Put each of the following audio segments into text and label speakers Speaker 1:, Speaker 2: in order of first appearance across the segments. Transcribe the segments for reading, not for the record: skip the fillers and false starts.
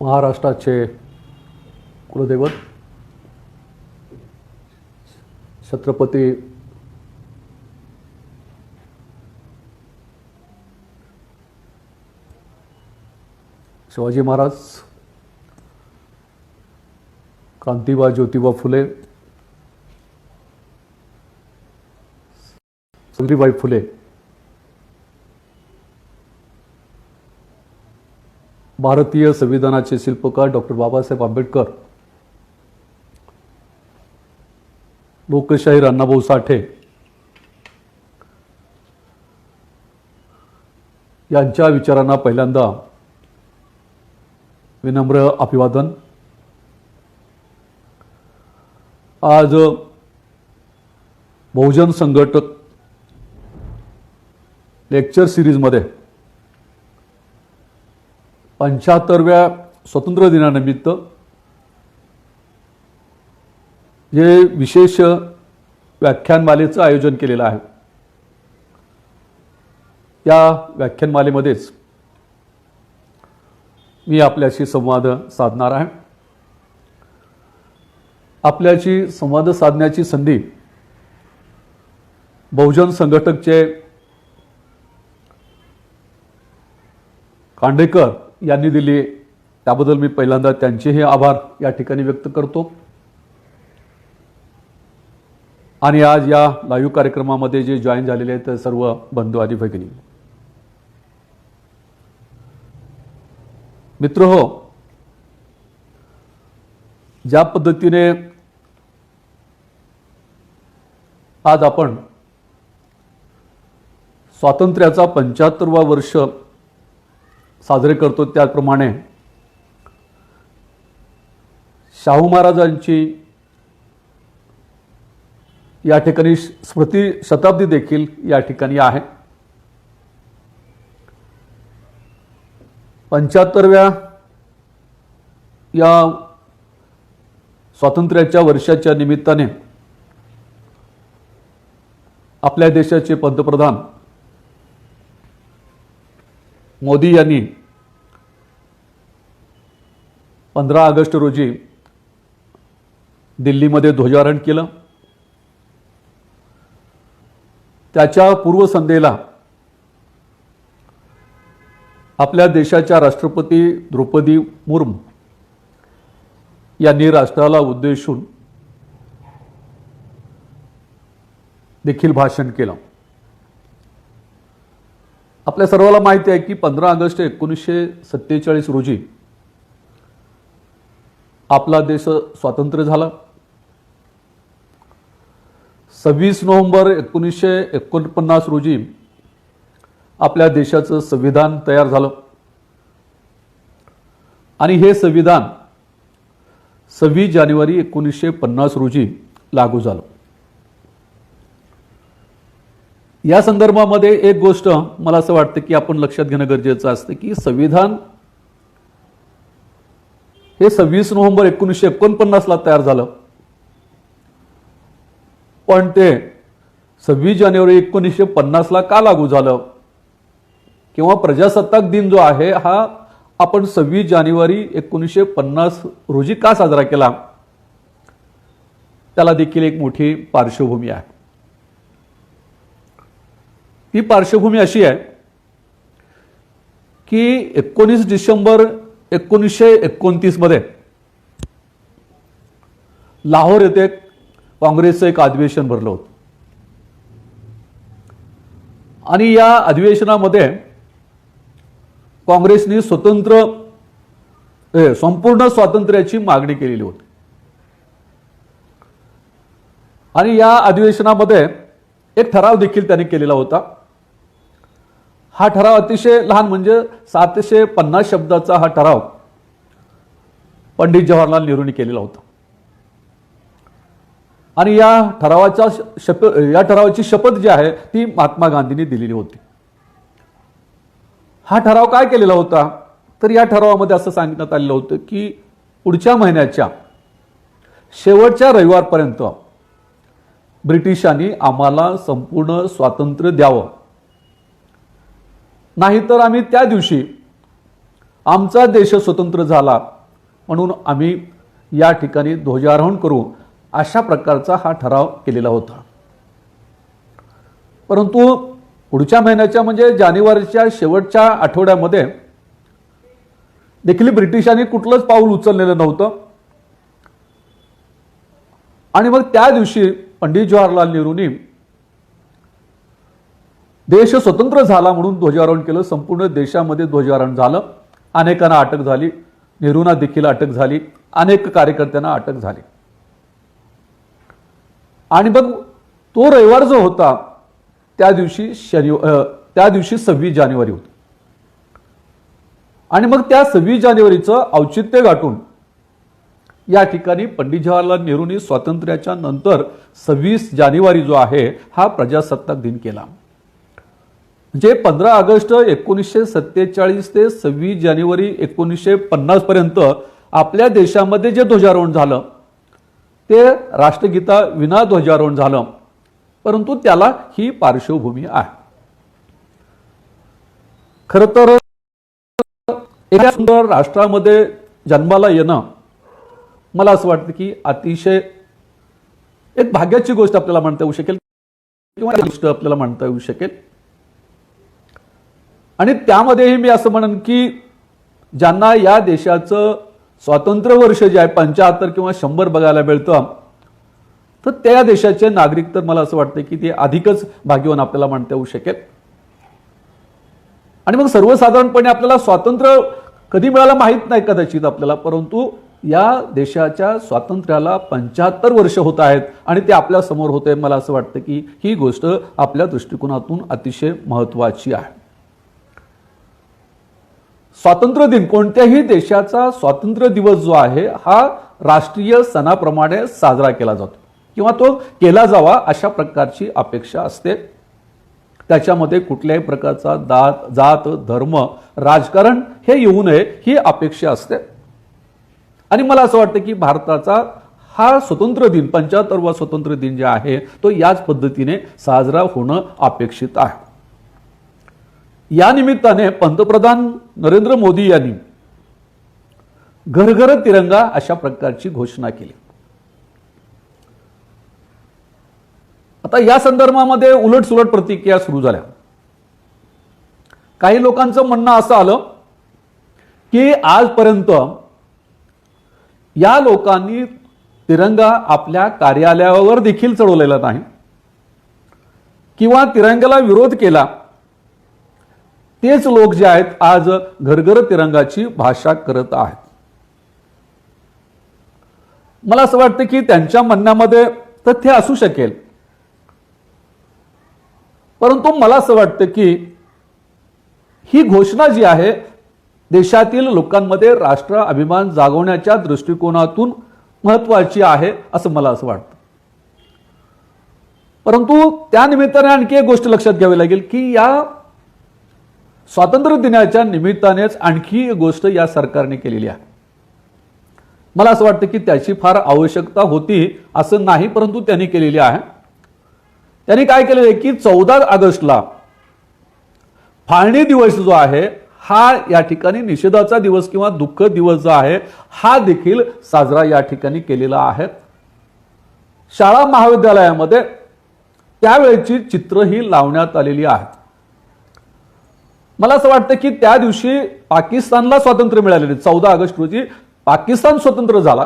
Speaker 1: महाराष्ट्राचे कुलदैवत छत्रपती शिवाजी महाराज, क्रांतिबा ज्योतिबा फुले, सावित्रीबाई फुले भारतीय संविधानाचे शिल्पकार डॉक्टर बाबासाहेब आंबेडकर, लोकशाहीर अण्णाभाऊ साठे यांच्या विचारांना पहिल्यांदा विनम्र अभिवादन। आज बहुजन संघटक लेक्चर सिरीजमध्ये 75व्या स्वातंत्र्य दिनानिमित्त जे विशेष व्याख्यानमालेचं आयोजन केलेलं आहे, या व्याख्यानमालेमध्येच मी आपल्याशी संवाद साधणार आहे। आपल्याशी संवाद साधण्याची संधी बहुजन संघटकचे कांडेकर यांनी दिली, त्याबद्दल मी पहिल्यांदा त्यांचेही आभार या ठिकाणी व्यक्त करतो। आणि आज या लाईव्ह कार्यक्रमामध्ये जे जॉईन झालेले आहेत सर्व बंधू आणि भगिनी मित्र हो, ज्या पद्धतीने आज आपण स्वातंत्र्याचा 75वा वर्ष साजरे करतो, त्याप्रमाणे शाहू महाराजांची या ठिकाणी स्मृती शताब्दी देखील या ठिकाणी आहे। 75व्या या स्वातंत्र्याच्या वर्षाच्या निमित्ताने आपल्या देशाचे पंतप्रधान मोदी यांनी 15 ऑगस्ट रोजी दिल्लीमध्ये ध्वजारोहण केलं। त्याच्या पूर्वसंध्येला आपल्या देशाच्या राष्ट्रपती द्रौपदी मुर्मू यांनी राष्ट्राला उद्देशून देखील भाषण केलं। आपल्या सर्वांना माहिती आहे की 15 ऑगस्ट 1947 रोजी आपला देश स्वातंत्र्य झाला। 26 नोव्हेंबर 1949 रोजी आपल्या देशाचं संविधान तयार झालं आणि हे संविधान 26 जानेवारी 1950 रोजी लागू झालं। या संदर्भामध्ये एक गोष्ट मला असं वाटतं की आपण लक्षात घेणं गरजेचं असतं की संविधान हे 26 नोव्हेंबर 1949 ला तयार झालं, पण ते 26 जानेवारी 1950 ला का लागू झालं किंवा प्रजासत्ताक दिन जो आहे हा आपण 26 जानेवारी 1950 रोजी का साजरा केला, त्याला देखील एक मोठी पार्श्वभूमी आहे। ती पार्श्वभूमी अशी आहे की 19 डिसेंबर 1929 मध्ये लाहोर येथे काँग्रेसचं एक अधिवेशन भरलं होतं आणि या अधिवेशनामध्ये काँग्रेसने संपूर्ण स्वातंत्र्याची मागणी केलेली होती आणि या अधिवेशनामध्ये एक ठराव देखील त्यांनी केलेला होता। हा ठराव अतिशय लहान, म्हणजे 750 शब्दाचा हा ठराव पंडित जवाहरलाल नेहरूंनी केलेला होता आणि या ठरावाची शपथ जी आहे ती महात्मा गांधींनी दिलेली होती। हा ठराव काय केलेला होता तर या ठरावामध्ये असं सांगण्यात आलेलं होतं की पुढच्या महिन्याच्या शेवटच्या रविवारपर्यंत ब्रिटिशांनी आम्हाला संपूर्ण स्वातंत्र्य द्यावं, नाहीतर आम्ही त्या दिवशी आमचा देश स्वतंत्र झाला म्हणून आम्ही या ठिकाणी ध्वजारोहण करू, अशा प्रकारचा हा ठराव केलेला होता. परंतु पुढच्या महिन्याच्या म्हणजे जानेवारीच्या शेवटच्या आठवड्यामध्ये देखील ब्रिटिशांनी कुठलंच पाऊल उचललेलं नव्हतं. आणि मग त्या दिवशी पंडित जवाहरलाल नेहरूंनी देश स्वतंत्र झाला म्हणून ध्वजारोहण केलं. संपूर्ण देशामध्ये ध्वजारोहण झालं. अनेकांना अटक झाली, नेहरूंना देखील अटक झाली, अनेक कार्यकर्त्यांना अटक झाली. आणि मग तो रविवार जो होता त्या दिवशी 26 जानेवारी होती. आणि मग त्या 26 जानेवारीचं औचित्य गाठून या ठिकाणी पंडित जवाहरलाल नेहरूंनी स्वातंत्र्याच्या नंतर 26 जानेवारी जो आहे हा प्रजासत्ताक दिन केला. म्हणजे 15 ऑगस्ट 1947 ते 26 जानेवारी 1950 पर्यंत आपल्या देशामध्ये जे ध्वजारोहण झालं ते राष्ट्रगीता विना ध्वजारोहण झालं. परंतु त्याला ही पार्श्वभूमी आहे. खरं तर एका सुंदर राष्ट्रामध्ये जन्माला येणं मला असं वाटतं की अतिशय एक भाग्याची गोष्ट आपल्याला म्हणता येऊ शकेल किंवा गोष्ट आपल्याला म्हणता येऊ शकेल. आणि त्यामध्येही मी असं म्हणेन की ज्यांना या देशाचं स्वातंत्र्य वर्ष जे आहे 75 किंवा 100 बघायला मिळतं, तर त्या देशाचे नागरिक तर मला असं वाटतं की ते अधिकच भाग्यवान आपल्याला म्हणता येऊ शकेल. आणि मग सर्वसाधारणपणे आपल्याला स्वातंत्र्य कधी मिळालं माहीत नाही कदाचित आपल्याला, परंतु या देशाच्या स्वातंत्र्याला 75 वर्ष होत आहेत आणि ते आपल्या समोर होते. मला असं वाटतं की ही गोष्ट आपल्या दृष्टिकोनातून अतिशय महत्त्वाची आहे. स्वातंत्र्य दिन, कोणत्याही देशाचा स्वातंत्र्य दिवस जो आहे हा राष्ट्रीय सणाप्रमाणे साजरा केला जातो किंवा तो केला जावा अशा प्रकारची अपेक्षा असते. त्याच्यामध्ये कुठल्याही प्रकारचा जात धर्म राजकारण हे येऊ नये ही अपेक्षा असते. आणि मला असं वाटतं की भारताचा हा स्वतंत्र दिन 75वा स्वतंत्र दिन जे आहे तो याच पद्धतीने साजरा होणं अपेक्षित आहे. या निमित्ताने पंतप्रधान नरेंद्र मोदी यांनी घर घर तिरंगा अशा प्रकारची घोषणा केली. आता या संदर्भामध्ये उलटसुलट प्रतिक्रिया सुरू झाल्या. काही लोकांचं म्हणणं असं आलं की आजपर्यंत या लोकांनी तिरंगा आपल्या कार्यालयावर देखील चढवलेला नाही किंवा तिरंग्याला विरोध केला. तेच लोक जे आहेत आज घरघर तिरंगाची भाषा करत आहेत. मला असं वाटतं की त्यांच्या म्हणण्यामध्ये तथ्य असू शकेल, परंतु मला असं वाटतं की ही घोषणा जी आहे देशातील लोकांमध्ये राष्ट्र अभिमान जागवण्याच्या दृष्टिकोनातून महत्त्वाची आहे असं मला असं वाटतं. परंतु त्या निमित्ताने आणखी एक गोष्ट लक्षात घ्यावी लागेल की या स्वातंत्र्य दिनाच्या निमित्तानेच आणखी एक गोष्ट या सरकारने केलेली आहे. मला असं वाटतं की त्याची फार आवश्यकता होती असं नाही, परंतु त्यांनी केलेली आहे. त्यांनी काय केलेलं आहे की 14 ऑगस्टला फाळणी दिवस जो आहे हा या ठिकाणी निषेधाचा दिवस किंवा दुःख दिवस जो आहे हा देखील साजरा या ठिकाणी केलेला आहे. शाळा महाविद्यालयामध्ये त्यावेळेची चित्र ही लावण्यात आलेली आहेत. मला असं वाटतं की त्या दिवशी पाकिस्तानला स्वातंत्र्य मिळालेले 14 ऑगस्ट रोजी पाकिस्तान स्वतंत्र झाला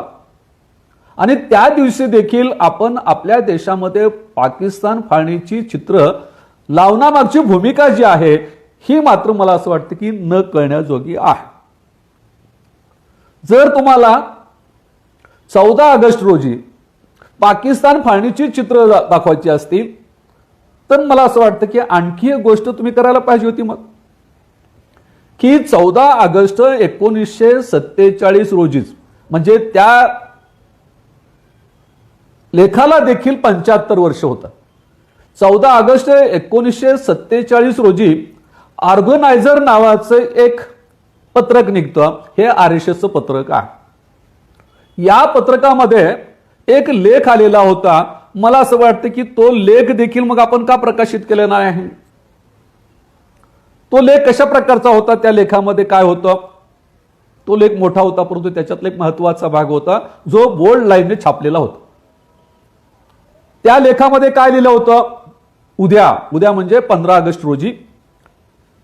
Speaker 1: आणि त्या दिवशी देखील आपण आपल्या देशामध्ये पाकिस्तान फाळणीची चित्र लावण्यामागची भूमिका जी आहे ही मात्र मला असं वाटतं की न कळण्याजोगी आहे. जर तुम्हाला 14 ऑगस्ट रोजी पाकिस्तान फाळणीची चित्र दाखवायची असतील तर मला असं वाटतं की आणखी एक गोष्ट तुम्ही करायला पाहिजे होती मग की 14 ऑगस्ट 1947 रोजीच, म्हणजे त्या लेखाला देखील 75 वर्ष होतं. 14 ऑगस्ट 1947 रोजी ऑर्गनायझर नावाचं एक पत्रक निघतं. हे RSSचं पत्रक आहे. या पत्रकामध्ये एक लेख आलेला होता. मला असं वाटतं की तो लेख देखील मग आपण का प्रकाशित केला नाही. तो लेख कशा प्रकारचा होता, त्या लेखामध्ये काय होतं तो लेख मोठा होता, परंतु त्याच्यातला एक महत्वाचा भाग होता जो बोल्ड लाईनने छापलेला होता. त्या लेखामध्ये काय लिहिलं होतं? उद्या म्हणजे 15 ऑगस्ट रोजी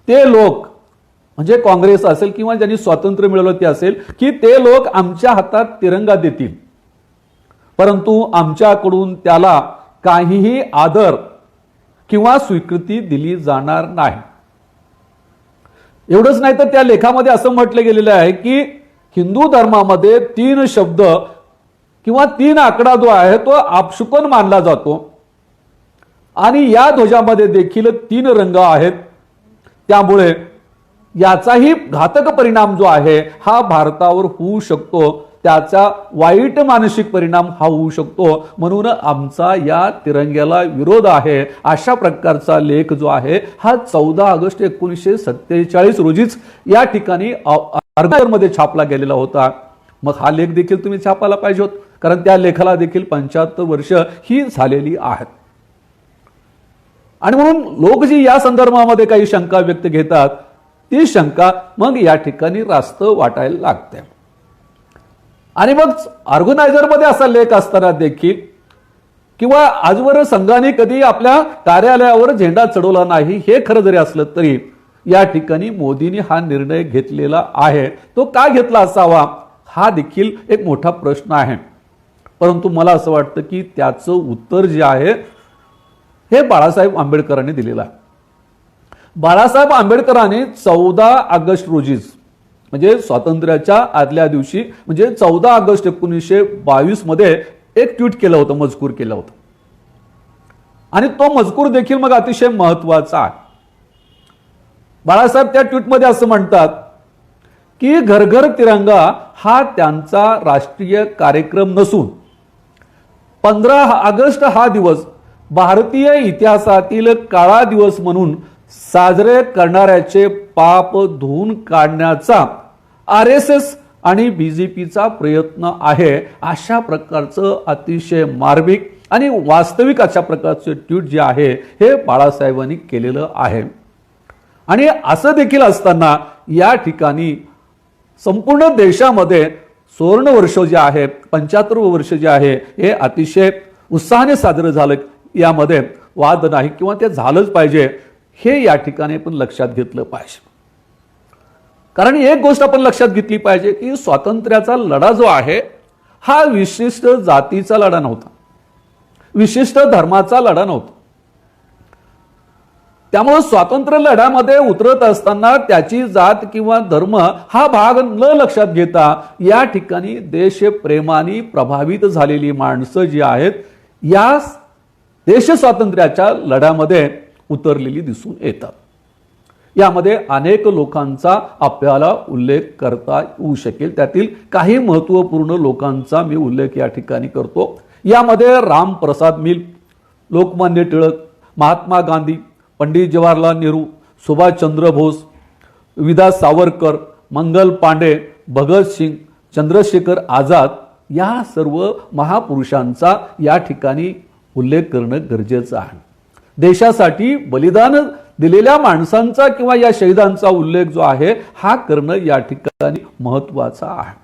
Speaker 1: ते लोक म्हणजे काँग्रेस असेल किंवा ज्यांनी स्वातंत्र्य मिळवलं ते असेल की ते लोक आमच्या हातात तिरंगा देतील, परंतु आमच्याकडून त्याला काहीही आदर किंवा स्वीकृती दिली जाणार नाही. एवढंच नाही तर त्या लेखामध्ये असं म्हटलं गेलेलं आहे की हिंदू धर्मामध्ये 3 शब्द किंवा 3 आकडा जो आहे तो आपशुकन मानला जातो आणि या ध्वजामध्ये देखील 3 रंग आहेत. त्यामुळे याचाही घातक परिणाम जो आहे हा भारतावर होऊ शकतो, त्याचा वाईट मानसिक परिणाम हा होऊ शकतो, म्हणून आमचा या तिरंग्याला विरोध आहे. अशा प्रकारचा लेख जो आहे हा 14 ऑगस्ट 1947 रोजीच या ठिकाणी मध्ये छापला गेलेला होता. मग हा लेख देखील तुम्ही छापायला पाहिजे होत, कारण त्या लेखाला देखील 75 वर्ष ही झालेली आहेत. आणि म्हणून लोक जी या संदर्भामध्ये काही शंका व्यक्त घेतात ती शंका मग या ठिकाणी रास्त वाटायला लागते. आणि मग ऑर्गनायझर मध्ये असा लेख असताना देखील किंवा आजवर संघाने कधी आपल्या कार्यालयावर झेंडा चढवला नाही हे खरं जरी असलं तरी या ठिकाणी मोदींनी हा निर्णय घेतलेला आहे. तो का घेतला असावा हा देखील एक मोठा प्रश्न आहे. परंतु मला असं वाटतं की त्याचं उत्तर जे आहे हे बाळासाहेब आंबेडकरांनी दिलेलं आहे. बाळासाहेब आंबेडकरांनी 14 ऑगस्ट रोजीच म्हणजे स्वातंत्र्याच्या आदल्या दिवशी म्हणजे 14 ऑगस्ट 1922 मध्ये एक ट्विट केलं होतं, मजकूर केला होता. आणि तो मजकूर देखील मग अतिशय महत्वाचा आहे. बाळासाहेब त्या ट्विटमध्ये असं म्हणतात की घर घर तिरंगा हा त्यांचा राष्ट्रीय कार्यक्रम नसून 15 ऑगस्ट हा दिवस भारतीय इतिहासातील काळा दिवस म्हणून साजरे करणाऱ्याचे पाप धुवून काढण्याचा RSS आणि BJPचा प्रयत्न आहे. अशा प्रकारचं अतिशय मार्मिक आणि वास्तविक अशा प्रकारचे ट्विट जे आहे हे बाळासाहेबांनी केलेलं आहे. आणि असं देखील असताना या ठिकाणी संपूर्ण देशामध्ये सुवर्ण वर्ष जे आहे 75 वर्ष जे आहे हे अतिशय उत्साहाने साजरं झालं, यामध्ये वाद नाही किंवा ते झालंच पाहिजे हे या ठिकाणी पण लक्षात घेतलं पाहिजे. कारण एक गोष्ट आपण लक्षात घेतली पाहिजे की स्वातंत्र्याचा लढा जो आहे हा विशिष्ट जातीचा लढा नव्हता, विशिष्ट धर्माचा लढा नव्हता. त्यामुळे स्वातंत्र्य लढ्यामध्ये उतरत असताना त्याची जात किंवा धर्म हा भाग न लक्षात घेता या ठिकाणी देशप्रेमाने प्रभावित झालेली माणसं जी आहेत या देश स्वातंत्र्याच्या लढ्यामध्ये उतरलेली दिसून येतात. यामध्ये अनेक लोकांचा आपल्याला उल्लेख करता येऊ शकेल. त्यातील काही महत्त्वपूर्ण लोकांचा मी उल्लेख या ठिकाणी करतो. यामध्ये रामप्रसाद मिल, लोकमान्य टिळक, महात्मा गांधी, पंडित जवाहरलाल नेहरू, सुभाषचंद्र बोस, विलास सावरकर, मंगल पांडे, भगतसिंग, चंद्रशेखर आझाद या सर्व महापुरुषांचा या ठिकाणी उल्लेख करणं गरजेचं आहे. देशासाठी बलिदान दिलेल्या माणसांचा किंवा या शहीदांचा उल्लेख जो आहे हा करणं या ठिकाणी महत्वाचा आहे.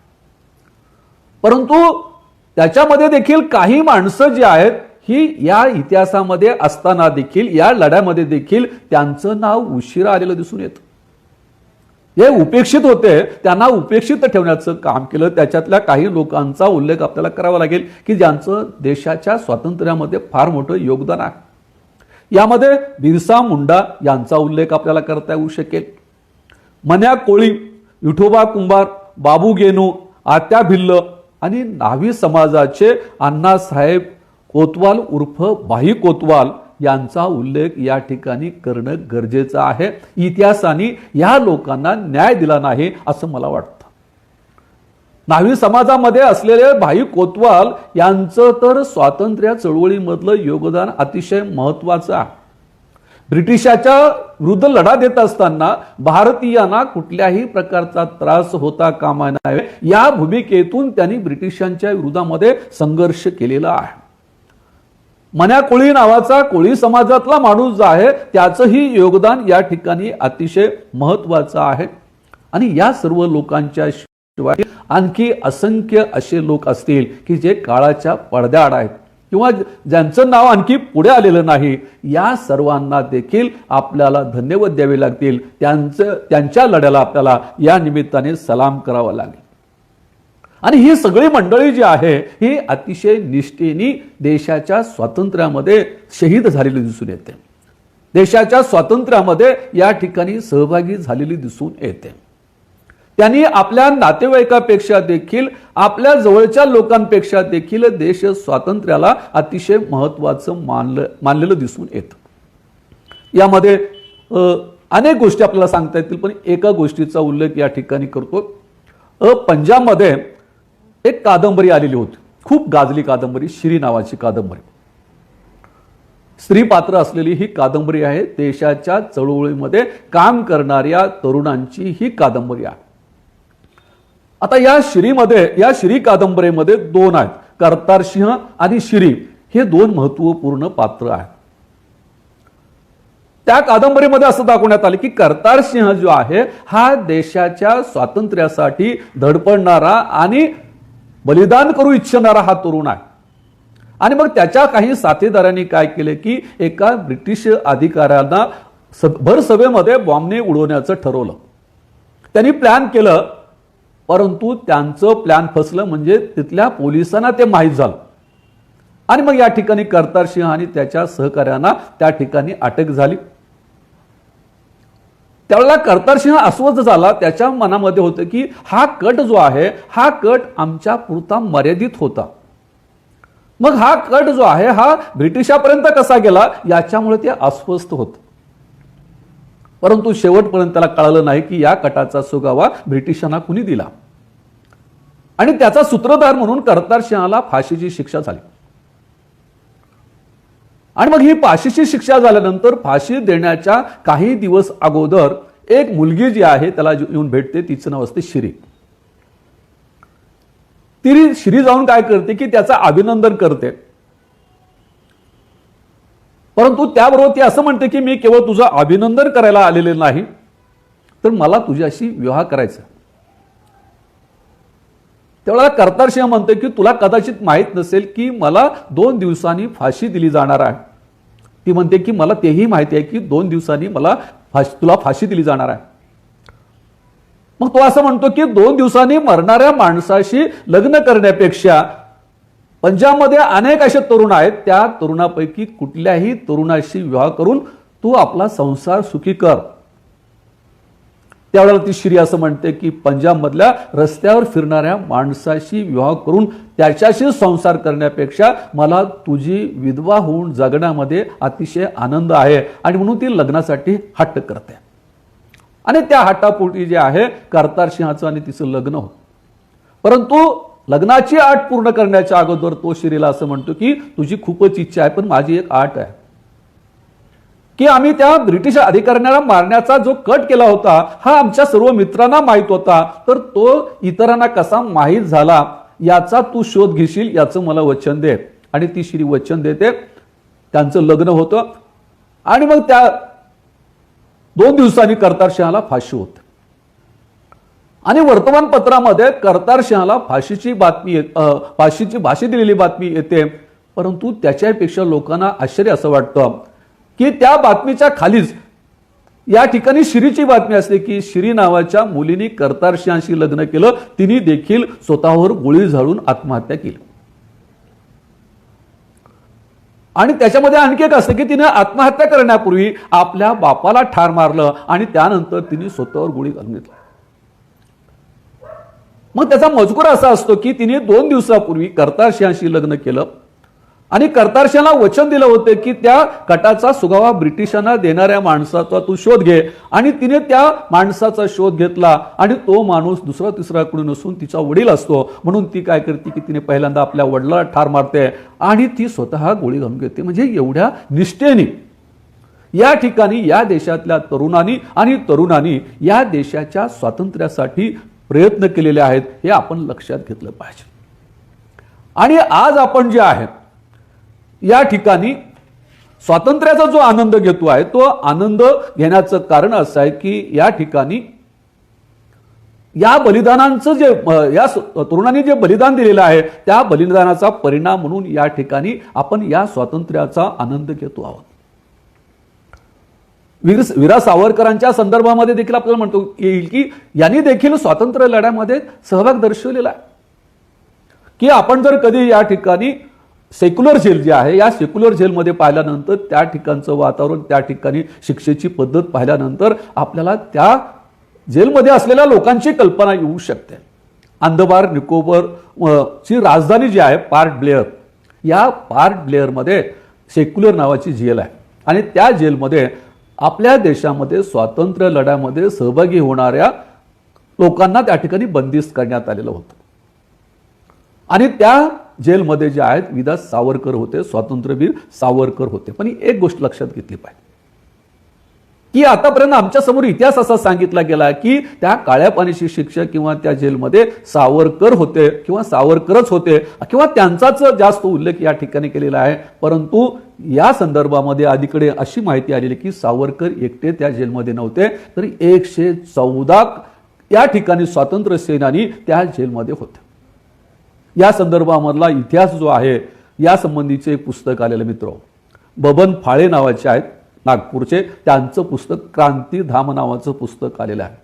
Speaker 1: परंतु त्याच्यामध्ये देखील काही माणसं जी आहेत ही या इतिहासामध्ये असताना देखील या लढ्यामध्ये देखील त्यांचं नाव उशिरा आलेलं दिसून येतं. हे उपेक्षित होते, त्यांना उपेक्षित ठेवण्याचं काम केलं. त्याच्यातल्या काही लोकांचा उल्लेख आपल्याला करावा लागेल की ज्यांचं देशाच्या स्वातंत्र्यामध्ये फार मोठं योगदान आहे. यामध्ये बिरसा मुंडा यांचा उल्लेख आपल्याला करता येऊ शकेल. मन्या कोळी, विठोबा कुंभार, बाबू गेनू, आत्या भिल्ल आणि न्हावी समाजाचे अण्णासाहेब कोतवाल उर्फ भाई कोतवाल यांचा उल्लेख या ठिकाणी करणं गरजेचं आहे. इतिहासाने या लोकांना न्याय दिला नाही असं मला वाटतं. न्हावी समाजामध्ये असलेले भाई कोतवाल यांचं तर स्वातंत्र्य चळवळीमधलं योगदान अतिशय महत्वाचं आहे. ब्रिटिशाच्या विरुद्ध लढा देत असताना भारतीयांना कुठल्याही प्रकारचा त्रास होता कामा नये या भूमिकेतून त्यांनी ब्रिटिशांच्या विरोधामध्ये संघर्ष केलेला आहे. मन्या कोळी नावाचा कोळी समाजातला माणूस जो आहे त्याचंही योगदान या ठिकाणी अतिशय महत्वाचं आहे. आणि या सर्व लोकांच्या शिवाय आणखी असंख्य असे लोक असतील की जे काळाच्या पडद्याआड आहेत किंवा ज्यांचं नाव आणखी पुढे आलेलं नाही, या सर्वांना देखील आपल्याला धन्यवाद द्यावे लागतील. त्यांच्या लढ्याला आपल्याला या निमित्ताने सलाम करावा लागेल. आणि ही सगळी मंडळी जी आहे ही अतिशय निष्ठेने देशाच्या स्वातंत्र्यामध्ये शहीद झालेली दिसून येते. देशाच्या स्वातंत्र्यामध्ये या ठिकाणी सहभागी झालेली दिसून येते. त्यांनी आपल्या नातेवाईकापेक्षा देखील, आपल्या जवळच्या लोकांपेक्षा देखील देश स्वातंत्र्याला अतिशय महत्त्वाचं मानलेलं दिसून येतं. यामध्ये अनेक गोष्टी आपल्याला सांगता येतील, पण एका गोष्टीचा उल्लेख या ठिकाणी करतो. पंजाबमध्ये एक कादंबरी आलेली होती, खूप गाजली कादंबरी, श्री नावाची कादंबरी. स्त्री पात्र असलेली ही कादंबरी आहे. देशाच्या चळवळीमध्ये काम करणाऱ्या तरुणांची ही कादंबरी आहे. आता या श्री कादंबरीमध्ये दोन आहेत, कर्तार सिंह आणि श्री, हे दोन महत्वपूर्ण पात्र आहेत. त्या कादंबरीमध्ये असं दाखवण्यात आले की कर्तार सिंह जो आहे हा देशाच्या स्वातंत्र्यासाठी धडपडणारा आणि बलिदान करू इच्छिणारा हा तरुण आहे. आणि मग त्याच्या काही साथीदारांनी काय केले की एका ब्रिटिश अधिकाऱ्यांना भर सभेमध्ये बॉम्बने उडवण्याचं ठरवलं. त्यांनी प्लॅन केलं, परंतु त्यांचं प्लॅन फसलं, म्हणजे तिथल्या पोलिसांना ते माहीत झालं. आणि मग या ठिकाणी कर्तार सिंह आणि त्याच्या सहकाऱ्यांना त्या ठिकाणी अटक झाली. त्यावेळेला कर्तार सिंह अस्वस्थ झाला. त्याच्या मनामध्ये होतं की हा कट जो आहे हा कट आमच्या पुरता मर्यादित होता, मग हा कट जो आहे हा ब्रिटिशापर्यंत कसा गेला याच्यामुळे ते अस्वस्थ होत. परंतु शेवटपर्यंत त्याला कळालं नाही की या कटाचा सुगावा ब्रिटिशांना कुणी दिला. आणि त्याचा सूत्रधार म्हणून कर्तार सिंहाला फाशीची शिक्षा झाली. आणि मग ही फाशीची शिक्षा झाल्यानंतर फाशी देण्याच्या काही दिवस अगोदर एक मुलगी जी आहे त्याला येऊन भेटते. तिचं नाव असते श्री. ती श्री जाऊन काय करते की त्याचं अभिनंदन करते. परंतु त्याबरोबर ती असं म्हणते की मी केवळ तुझं अभिनंदन करायला आलेले नाही, तर मला तुझ्याशी विवाह करायचा. त्यावेळेला कर्तार सिंह म्हणते की तुला कदाचित माहित नसेल की मला 2 दिवसांनी फाशी दिली जाणार आहे. ती म्हणते की मला तेही माहिती आहे की 2 दिवसांनी तुला फाशी दिली जाणार आहे. मग तो असं म्हणतो की 2 दिवसांनी मरणाऱ्या माणसाशी लग्न करण्यापेक्षा पंजाबमध्ये अनेक असे तरुण आहेत, त्या तरुणापैकी कुठल्याही तरुणाशी विवाह करून तू आपला संसार सुखी कर. त्यावेळेला ती श्री असं म्हणते की पंजाबमधल्या रस्त्यावर फिरणाऱ्या माणसाशी विवाह करून त्याच्याशी संसार करण्यापेक्षा मला तुझी विधवा होऊन जगण्यामध्ये अतिशय आनंद आहे. आणि म्हणून ती लग्नासाठी हट्ट करते. आणि त्या हट्टापोटी जे आहे कर्तार सिंहाचं आणि तिचं लग्न होतं. परंतु लग्नाची अट पूर्ण करण्याच्या अगोदर तो श्रीला असं म्हणतो की तुझी खूपच इच्छा आहे, पण माझी एक अट आहे की आम्ही त्या ब्रिटिश अधिकाऱ्यांना मारण्याचा जो कट केला होता हा आमच्या सर्व मित्रांना माहित होता, तर तो इतरांना कसा माहीत झाला याचा तू शोध घेशील, याचं मला वचन दे. आणि ती श्री वचन देते. त्यांचं लग्न होतं. आणि मग त्या 2 दिवसांनी कर्तार सिंहाला फाशी होते. आणि वर्तमानपत्रामध्ये कर्तार सिंहाला फाशीची फाशी दिलेली बातमी येते. परंतु त्याच्यापेक्षा लोकांना आश्चर्य असं वाटतं की त्या बातमीच्या खालीच या ठिकाणी श्रीची बातमी असते की श्री नावाच्या मुलीने कर्तार सिंहाशी लग्न केलं, तिने देखील स्वतःवर गोळी झाडून आत्महत्या केली. आणि त्याच्यामध्ये आणखी एक असतं की तिने आत्महत्या करण्यापूर्वी आपल्या बापाला ठार मारलं आणि त्यानंतर तिने स्वतःवर गोळी घालून घेतली. मग त्याचा मजकूर असा असतो की तिने 2 दिवसापूर्वी कर्तार सिंहाशी लग्न केलं आणि कर्तार सिंहाला वचन दिलं होतं की त्या कटाचा सुगावा ब्रिटिशांना देणाऱ्या माणसाचा तू शोध घे. आणि तिने त्या माणसाचा शोध घेतला आणि तो माणूस दुसरा तिसरा कोणी नसून तिचा वडील असतो. म्हणून ती काय करते की तिने पहिल्यांदा आपल्या वडिलाला ठार मारते आणि ती स्वतः गोळी घालून घेते. म्हणजे एवढ्या निष्ठेने या ठिकाणी या देशातल्या तरुणांनी या देशाच्या स्वातंत्र्यासाठी प्रयत्न केलेले आहेत, हे आपण लक्षात घेतलं पाहिजे. आणि आज आपण जे आहे या ठिकाणी स्वातंत्र्याचा जो आनंद घेतो आहे तो आनंद घेण्याचं कारण असं आहे की या ठिकाणी या बलिदानांचं जे या तरुणांनी जे बलिदान दिलेलं आहे त्या बलिदानाचा परिणाम म्हणून या ठिकाणी आपण या स्वातंत्र्याचा आनंद घेतो आहोत. वीरा सावरकरांच्या संदर्भामध्ये देखील आपल्याला म्हणतो येईल की यांनी देखील स्वातंत्र्य लढ्यामध्ये सहभाग दर्शवलेला आहे. की आपण जर कधी या ठिकाणी सेक्युलर जेल जे आहे या सेक्युलर जेलमध्ये पाहिल्यानंतर त्या ठिकाणचं वातावरण, त्या ठिकाणी शिक्षेची पद्धत पाहिल्यानंतर आपल्याला त्या जेलमध्ये असलेल्या लोकांची कल्पना येऊ शकते. अंदमान निकोबार ची राजधानी जी आहे पोर्ट ब्लेअर, या पोर्ट ब्लेअरमध्ये सेक्युलर नावाची जेल आहे आणि त्या जेलमध्ये आपल्या देशामध्ये स्वातंत्र्य लढ्यामध्ये सहभागी होणाऱ्या लोकांना त्या ठिकाणी बंदिस्त करण्यात आलेलं होतं. आणि त्या जेलमध्ये जे आहेत विदा सावरकर होते, स्वातंत्र्यवीर सावरकर होते. पण एक गोष्ट लक्षात घेतली पाहिजे की आतापर्यंत आमच्या समोर इतिहास असा सांगितला गेला की त्या काळ्या पाण्याची शिक्षा किंवा त्या जेलमध्ये सावरकर होते किंवा सावरकरच होते किंवा त्यांचाच जास्त उल्लेख या ठिकाणी केलेला आहे. परंतु या संदर्भामध्ये अलीकडे अशी माहिती आलेली की सावरकर एकटे त्या जेलमध्ये नव्हते, तर 114 या ठिकाणी स्वातंत्र्य सेनानी त्या जेलमध्ये होते. या संदर्भामधला इतिहास जो आहे या संबंधीचे एक पुस्तक आलेलं मित्र, बबन फाळे नावाचे आहेत नागपूरचे, त्यांचं पुस्तक क्रांतीधाम नावाचं पुस्तक आलेलं आहे.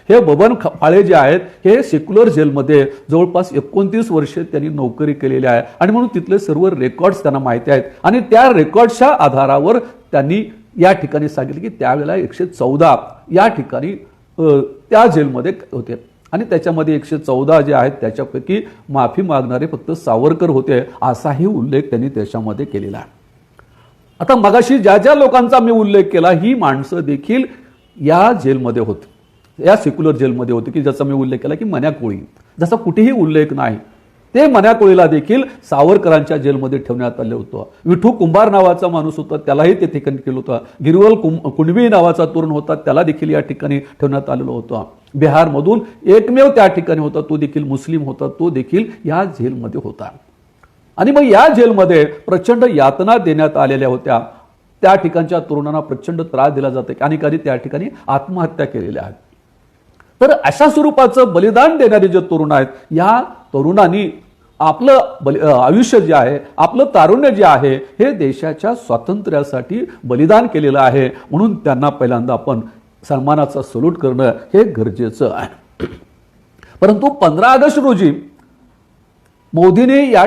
Speaker 1: हे बबन फाळे जे आहेत हे सेक्युलर जेलमध्ये जवळपास 29 वर्षे त्यांनी नोकरी केलेली आहे आणि म्हणून तिथले सर्व रेकॉर्ड्स त्यांना माहिती आहेत आणि त्या रेकॉर्डच्या आधारावर त्यांनी या ठिकाणी सांगितले की त्यावेळेला 114 या ठिकाणी त्या जेलमध्ये होते आणि त्याच्यामध्ये 114 जे आहेत त्याच्यापैकी माफी मागणारे फक्त सावरकर होते असाही उल्लेख त्यांनी त्याच्यामध्ये केलेला आहे. आता मगाशी ज्या ज्या लोकांचा मी उल्लेख केला ही माणसं देखील या जेलमध्ये होती, या सेक्युलर जेलमध्ये होती की ज्याचा मी उल्लेख केला की मन्या कोळी, जसा कुठेही उल्लेख नाही. ते मन्या कोळीला देखील सावरकरांच्या जेलमध्ये ठेवण्यात आले होतं. विठू कुंभार नावाचा माणूस होता त्यालाही ते ठिकाणी केलं होतं. गिरवल कुणबी नावाचा तरुण होता त्याला देखील या ठिकाणी ठेवण्यात आलेलं होतं. बिहारमधून एकमेव त्या ठिकाणी होता, तो देखील मुस्लिम होता, तो देखील या जेलमध्ये होता. आणि मग या जेलमध्ये प्रचंड यातना देण्यात आलेल्या होत्या. त्या ठिकाणच्या तरुणांना प्रचंड त्रास दिला जातो, अनेकांनी त्या ठिकाणी आत्महत्या केलेल्या आहेत. तर अशा स्वरूपाचं बलिदान देणारे जे तरुण आहेत या तरुणांनी आपलं आयुष्य जे आहे, आपलं तारुण्य जे आहे हे देशाच्या स्वातंत्र्यासाठी बलिदान केलेलं आहे. म्हणून त्यांना पहिल्यांदा आपण सन्मानाचा सल्यूट करणं हे गरजेचं आहे. परंतु 15 ऑगस्ट रोजी मोदीने या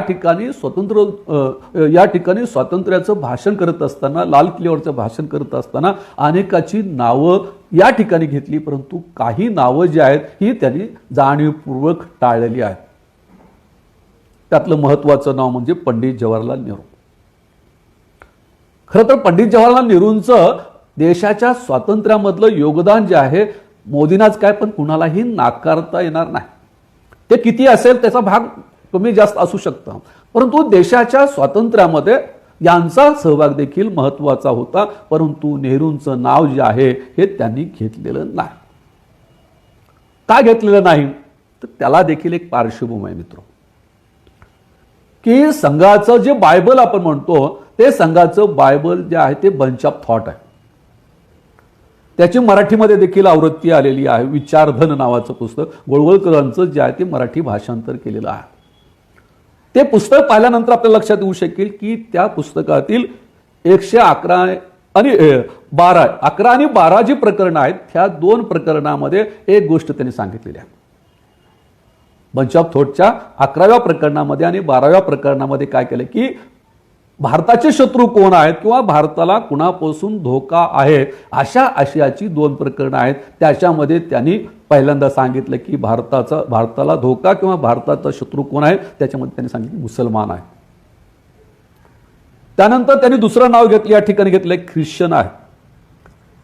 Speaker 1: ठिकाणी स्वातंत्र्याचं भाषण करत असताना, लाल किल्ल्यावरचं भाषण करत असताना अनेकाची नावं या ठिकाणी घेतली, परंतु काही नावं जी आहेत ही त्यांनी जाणीवपूर्वक टाळलेली आहेत. त्यातलं महत्वाचं नाव म्हणजे पंडित जवाहरलाल नेहरू. खरं तर पंडित जवाहरलाल नेहरूंचं देशाच्या स्वातंत्र्यामधलं योगदान जे आहे मोदींनाच काय पण कुणालाही नाकारता येणार नाही. ते किती असेल त्याचा भाग कमी जास्त असू शकतं, परंतु देशाच्या स्वातंत्र्यामध्ये यांचा सहभाग देखील महत्वाचा होता. परंतु नेहरूंचं नाव जे आहे हे त्यांनी घेतलेलं नाही. का घेतलेलं नाही तर त्याला देखील एक पार्श्वभूमी आहे मित्र, की संघाचं जे बायबल आपण म्हणतो ते संघाचं बायबल जे आहे ते बंच ऑफ थॉट आहे. त्याची मराठीमध्ये देखील आवृत्ती आलेली आहे. विचारधन नावाचं पुस्तक गोळवळकरांचं जे आहे ते मराठी भाषांतर केलेलं आहे. ते पुस्तक पाहिल्यानंतर आपल्याला लक्षात येऊ शकेल की त्या पुस्तकातील 111 आणि 12 जी प्रकरणं आहेत त्या 2 प्रकरणामध्ये एक गोष्ट त्यांनी सांगितलेली आहे. बंच ऑफ थॉटच्या 11व्या प्रकरणामध्ये आणि 12व्या प्रकरणामध्ये काय केलं की भारताचे शत्रू कोण आहेत किंवा भारताला कुणापासून धोका आहे अशा आशयाची 2 प्रकरणं आहेत. त्याच्यामध्ये त्यांनी पहिल्यांदा सांगितलं की भारताला धोका किंवा भारताचा शत्रू कोण आहे, त्याच्यामध्ये त्यांनी सांगितलं मुसलमान आहे. त्यानंतर त्यांनी दुसरं नाव घेतलं या ठिकाणी घेतलंय ख्रिश्चन आहे.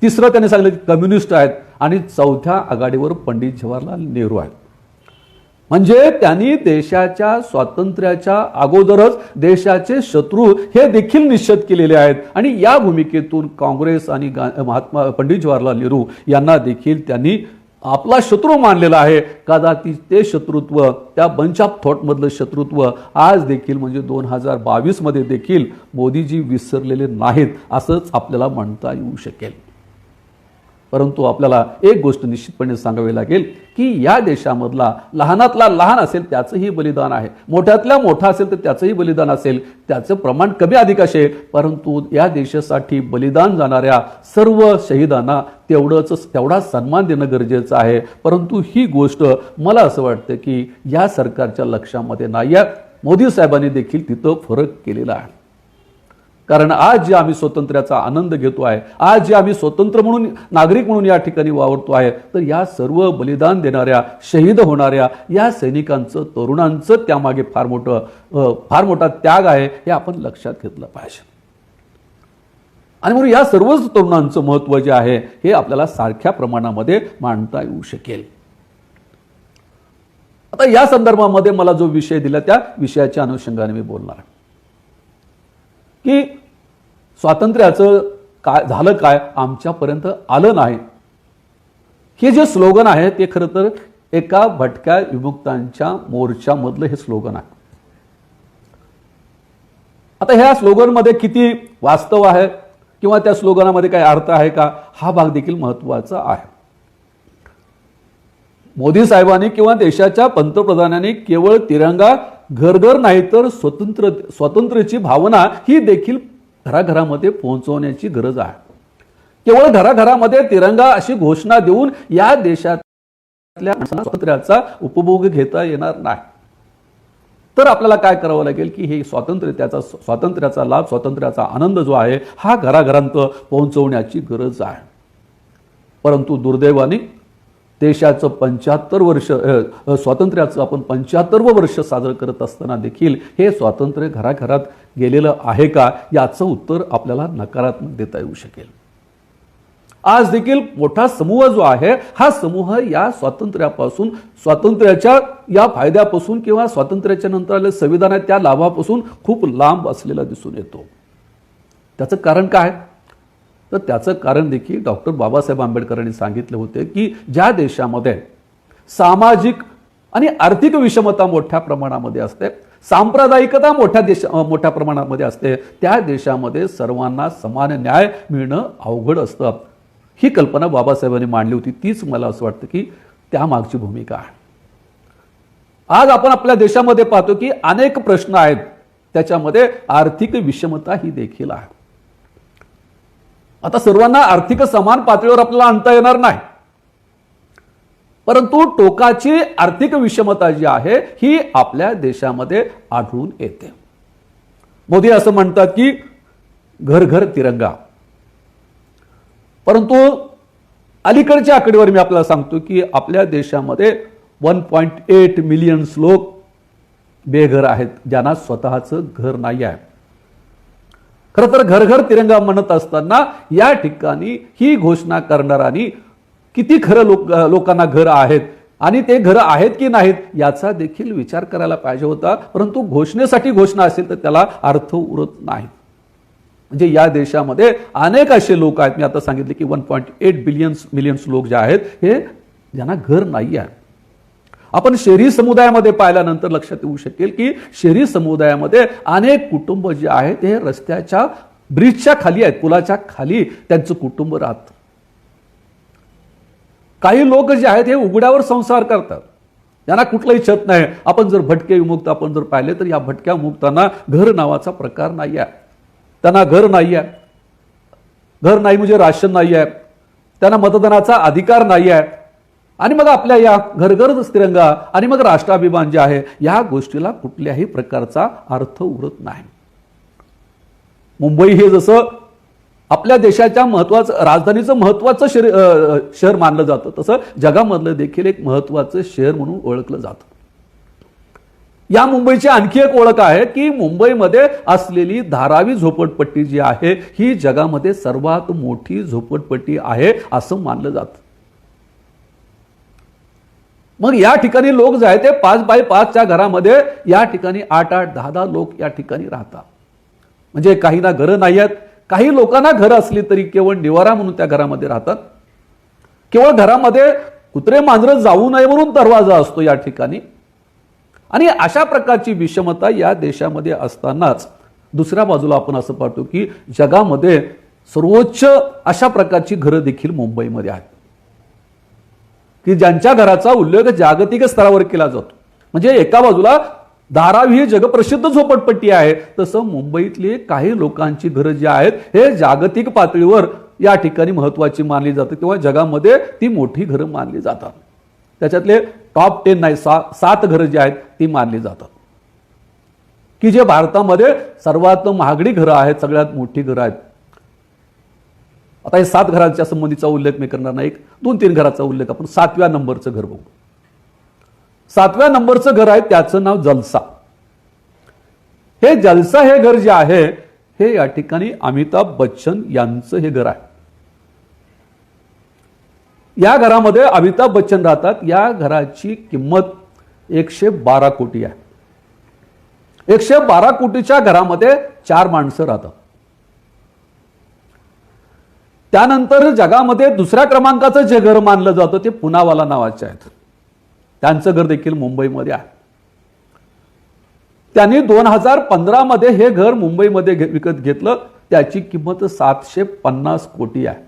Speaker 1: तिसरं त्यांनी सांगितलं की कम्युनिस्ट आहेत आणि 4थ्या आघाडीवर पंडित जवाहरलाल नेहरू आहेत. म्हणजे त्यांनी देशाच्या स्वातंत्र्याच्या अगोदरच देशाचे शत्रू हे देखील निश्चित केलेले आहेत आणि या भूमिकेतून काँग्रेस आणि पंडित जवाहरलाल नेहरू यांना देखील त्यांनी आपला शत्रू मानलेला आहे. कदाचित ते शत्रुत्व, त्या बंच ऑफ थॉट मधलं शत्रुत्व आज देखील म्हणजे 2022 मध्ये देखील मोदीजी विसरलेले नाहीत असंच आपल्याला म्हणता येऊ शकेल. परंतु आपल्याला एक गोष्ट निश्चितपणे सांगावी लागेल की या देशामधला लहानातला लहान असेल त्याचंही बलिदान आहे, मोठ्यातल्या मोठा असेल तर त्याचंही बलिदान असेल, त्याचं प्रमाण कमी अधिक असेल, परंतु या देशासाठी बलिदान जाणाऱ्या सर्व शहीदांना तेवढा सन्मान देणं गरजेचं आहे. परंतु ही गोष्ट मला असं वाटतं की या सरकारच्या लक्षामध्ये नाही आहे. मोदी साहेबांनी देखील तिथं फरक केलेला आहे. कारण आज जे आम्ही स्वातंत्र्याचा आनंद घेतो आहे, आज जे आम्ही स्वतंत्र म्हणून नागरिक म्हणून या ठिकाणी वावरतो आहे, तर या सर्व बलिदान देणाऱ्या शहीद होणाऱ्या या सैनिकांचं, तरुणांचं त्यामागे फार मोठा त्याग आहे, हे आपण लक्षात घेतलं पाहिजे. आणि म्हणून या सर्वच तरुणांचं महत्त्व जे आहे हे आपल्याला सारख्या प्रमाणामध्ये मांडता येऊ शकेल. आता या संदर्भामध्ये मला जो विषय दिला त्या विषयाच्या अनुषंगाने मी बोलणार आहे की स्वातंत्र्याचं काय झालं, काय आमच्यापर्यंत आलं नाही, हे जे स्लोगन आहे ते खरं तर एका भटक्या विमुक्तांच्या मोर्चामधलं हे स्लोगन आहे. आता ह्या स्लोगनमध्ये किती वास्तव आहे किंवा त्या स्लोगनामध्ये काही अर्थ आहे का, हा भाग देखील महत्त्वाचा आहे. मोदी साहेबांनी किंवा देशाच्या पंतप्रधानांनी केवळ तिरंगा घर नाही तर स्वातंत्र्याची भावना ही देखील घराघरामध्ये पोहोचवण्याची गरज आहे. केवळ घराघरामध्ये तिरंगा अशी घोषणा देऊन या देशातल्या स्वातंत्र्याचा उपभोग घेता येणार नाही. तर आपल्याला काय करावं लागेल की हे स्वातंत्र्याचा लाभ, स्वातंत्र्याचा आनंद जो आहे हा घराघरांत पोहोचवण्याची गरज आहे. परंतु दुर्दैवाने देशाचं 75 वर्ष स्वातंत्र्याचं आपण 75वं वर्ष साजरं करत असताना देखील हे स्वातंत्र्य घराघरात गेलेलं आहे का, याचं उत्तर आपल्याला नकारात्मक देता येऊ शकेल. आज देखील मोठा समूह जो आहे हा समूह या स्वातंत्र्यापासून, स्वातंत्र्याच्या या फायद्यापासून किंवा स्वातंत्र्याच्या नंतर आलेल्या संविधान आहे त्या लाभापासून खूप लांब असलेला दिसून येतो. त्याचं कारण काय, तर त्याचं कारण देखील डॉक्टर बाबासाहेब आंबेडकरांनी सांगितले होते की ज्या देशामध्ये सामाजिक आणि आर्थिक विषमता मोठ्या प्रमाणामध्ये असते, सांप्रदायिकता मोठ्या प्रमाणामध्ये असते, त्या देशामध्ये सर्वांना समान न्याय मिळणं अवघड असतं. ही कल्पना बाबासाहेबांनी मांडली होती. तीच मला असं वाटतं की त्यामागची भूमिका आहे. आज आपण आपल्या देशामध्ये पाहतो की अनेक प्रश्न आहेत, त्याच्यामध्ये आर्थिक विषमता ही देखील आहे. आता सर्वांना आर्थिक समान पातळीवर आपल्याला आणता येणार नाही, परंतु टोकाची आर्थिक विषमता जी आहे ही आपल्या देशामध्ये आढळून येते. मोदी असं म्हणतात की घर घर तिरंगा, परंतु अलीकडच्या आकडेवारी मी आपल्याला सांगतो की आपल्या देशामध्ये 1.8 मिलियन लोक बेघर आहेत, ज्यांना स्वतःचं घर नाही आहे. खरं तर घर घर तिरंगा म्हणत असताना या ठिकाणी ही घोषणा करणाऱ्यांनी किती खरं लोकांना घर आहेत आणि ते घर आहेत की नाहीत याचा देखील विचार करायला पाहिजे होता. परंतु घोषणेसाठी घोषणा असेल तर त्याला अर्थ उरत नाही. म्हणजे या देशामध्ये अनेक असे लोक आहेत, मी आता सांगितले की 1.8 मिलियन लोक जे आहेत हे ज्यांना घर नाही आहे. आपण शहरी समुदायामध्ये पाहिल्यानंतर लक्षात येऊ शकेल की शहरी समुदायामध्ये अनेक कुटुंब जे आहेत ते रस्त्याच्या ब्रिजच्या खाली आहेत, पुलाच्या खाली त्यांचं कुटुंब राहतं. काही लोक जे आहेत हे उघड्यावर संसार करतात, त्यांना कुठलंही छत नाही. आपण जर भटके विमुक्त आपण जर पाहिले तर या भटक्या विमुक्तांना घर नावाचा प्रकार नाही आहे. त्यांना घर नाही आहे, घर नाही म्हणजे राशन नाही आहे, त्यांना मतदानाचा अधिकार नाही आहे. आणि मग आपल्या या घरघर तिरंगा आणि मग राष्ट्राभिमान जे आहे या गोष्टीला कुठल्याही प्रकारचा अर्थ उरत नाही. मुंबई हे जसं आपल्या देशाच्या महत्वाचं राजधानीचं महत्वाचं शहर मानलं जातं, तसं जगामधलं देखील एक महत्वाचं शहर म्हणून ओळखलं जातं. या मुंबईची आणखी एक ओळख आहे की मुंबईमध्ये असलेली धारावी झोपडपट्टी जी आहे ही जगामध्ये सर्वात मोठी झोपडपट्टी आहे असं मानलं जातं. मग या ठिकाणी लोक जे आहेत ते 5 बाय 5च्या घरामध्ये या ठिकाणी 8-8, 10-10 लोक या ठिकाणी राहतात. म्हणजे काहींना घरं नाही आहेत, काही लोकांना घरं असली तरी केवळ निवारा म्हणून त्या घरामध्ये राहतात. केवळ घरामध्ये कुत्रे मांजरं जाऊ नये म्हणून दरवाजा असतो या ठिकाणी. आणि अशा प्रकारची विषमता या देशामध्ये असतानाच दुसऱ्या बाजूला आपण असं पाहतो की जगामध्ये सर्वोच्च अशा प्रकारची घरं देखील मुंबईमध्ये आहेत की ज्यांच्या घराचा उल्लेख जागतिक स्तरावर केला जातो. म्हणजे एका बाजूला धारावी ही जगप्रसिद्ध झोपडपट्टी आहे, तसं मुंबईतली काही लोकांची घरं जी आहेत हे जागतिक पातळीवर या ठिकाणी महत्वाची मानली जातात किंवा जगामध्ये ती मोठी घरं मानली जातात. त्याच्यातले टॉप 10 नाही 7 घरं जी आहेत ती मानली जातात की जे भारतामध्ये सर्वात महागडी घरं आहेत, सगळ्यात मोठी घरं आहेत. आता हे 7 घरांच्या संबंधीचा उल्लेख मी करणार नाही, 2-3 घराचा उल्लेख आपण 7व्या नंबरचं घर बघू. 7व्या नंबरचं घर आहे त्याचं नाव जलसा. हे जलसा हे घर जे आहे हे या ठिकाणी अमिताभ बच्चन यांचं हे घर आहे. या घरामध्ये अमिताभ बच्चन राहतात. या घराची किंमत 112 कोटी आहे. 112 कोटीच्या घरामध्ये 4 माणसं राहतात. त्यानंतर जगामध्ये दुसऱ्या क्रमांकाचं जे घर मानलं जातं ते पुनावाला नावाचे आहेत. त्यांचं घर देखील मुंबईमध्ये आहे. त्यांनी 2015 मध्ये हे घर मुंबईमध्ये विकत घेतलं. त्याची किंमत 750 कोटी आहे.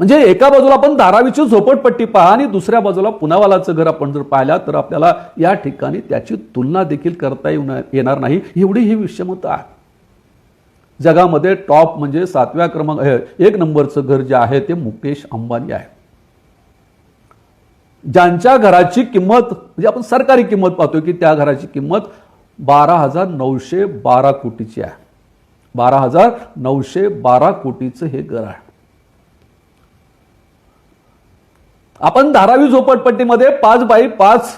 Speaker 1: म्हणजे एका बाजूला आपण धारावीची झोपडपट्टी पहा आणि दुसऱ्या बाजूला पुनावालाचं घर आपण जर पाहिलं तर आपल्याला या ठिकाणी त्याची तुलना देखील करता येणार नाही, एवढी ही विषमता आहे. जगामध्ये टॉप म्हणजे 7व्या क्रमांक 1 नंबरचं घर जे आहे ते मुकेश अंबानी आहे. ज्यांच्या घराची किंमत म्हणजे आपण सरकारी किंमत पाहतोय की त्या घराची किंमत 12,912 कोटीची आहे. 12,912 कोटीचं हे घर आहे. आपण धारावी झोपडपट्टीमध्ये 5x5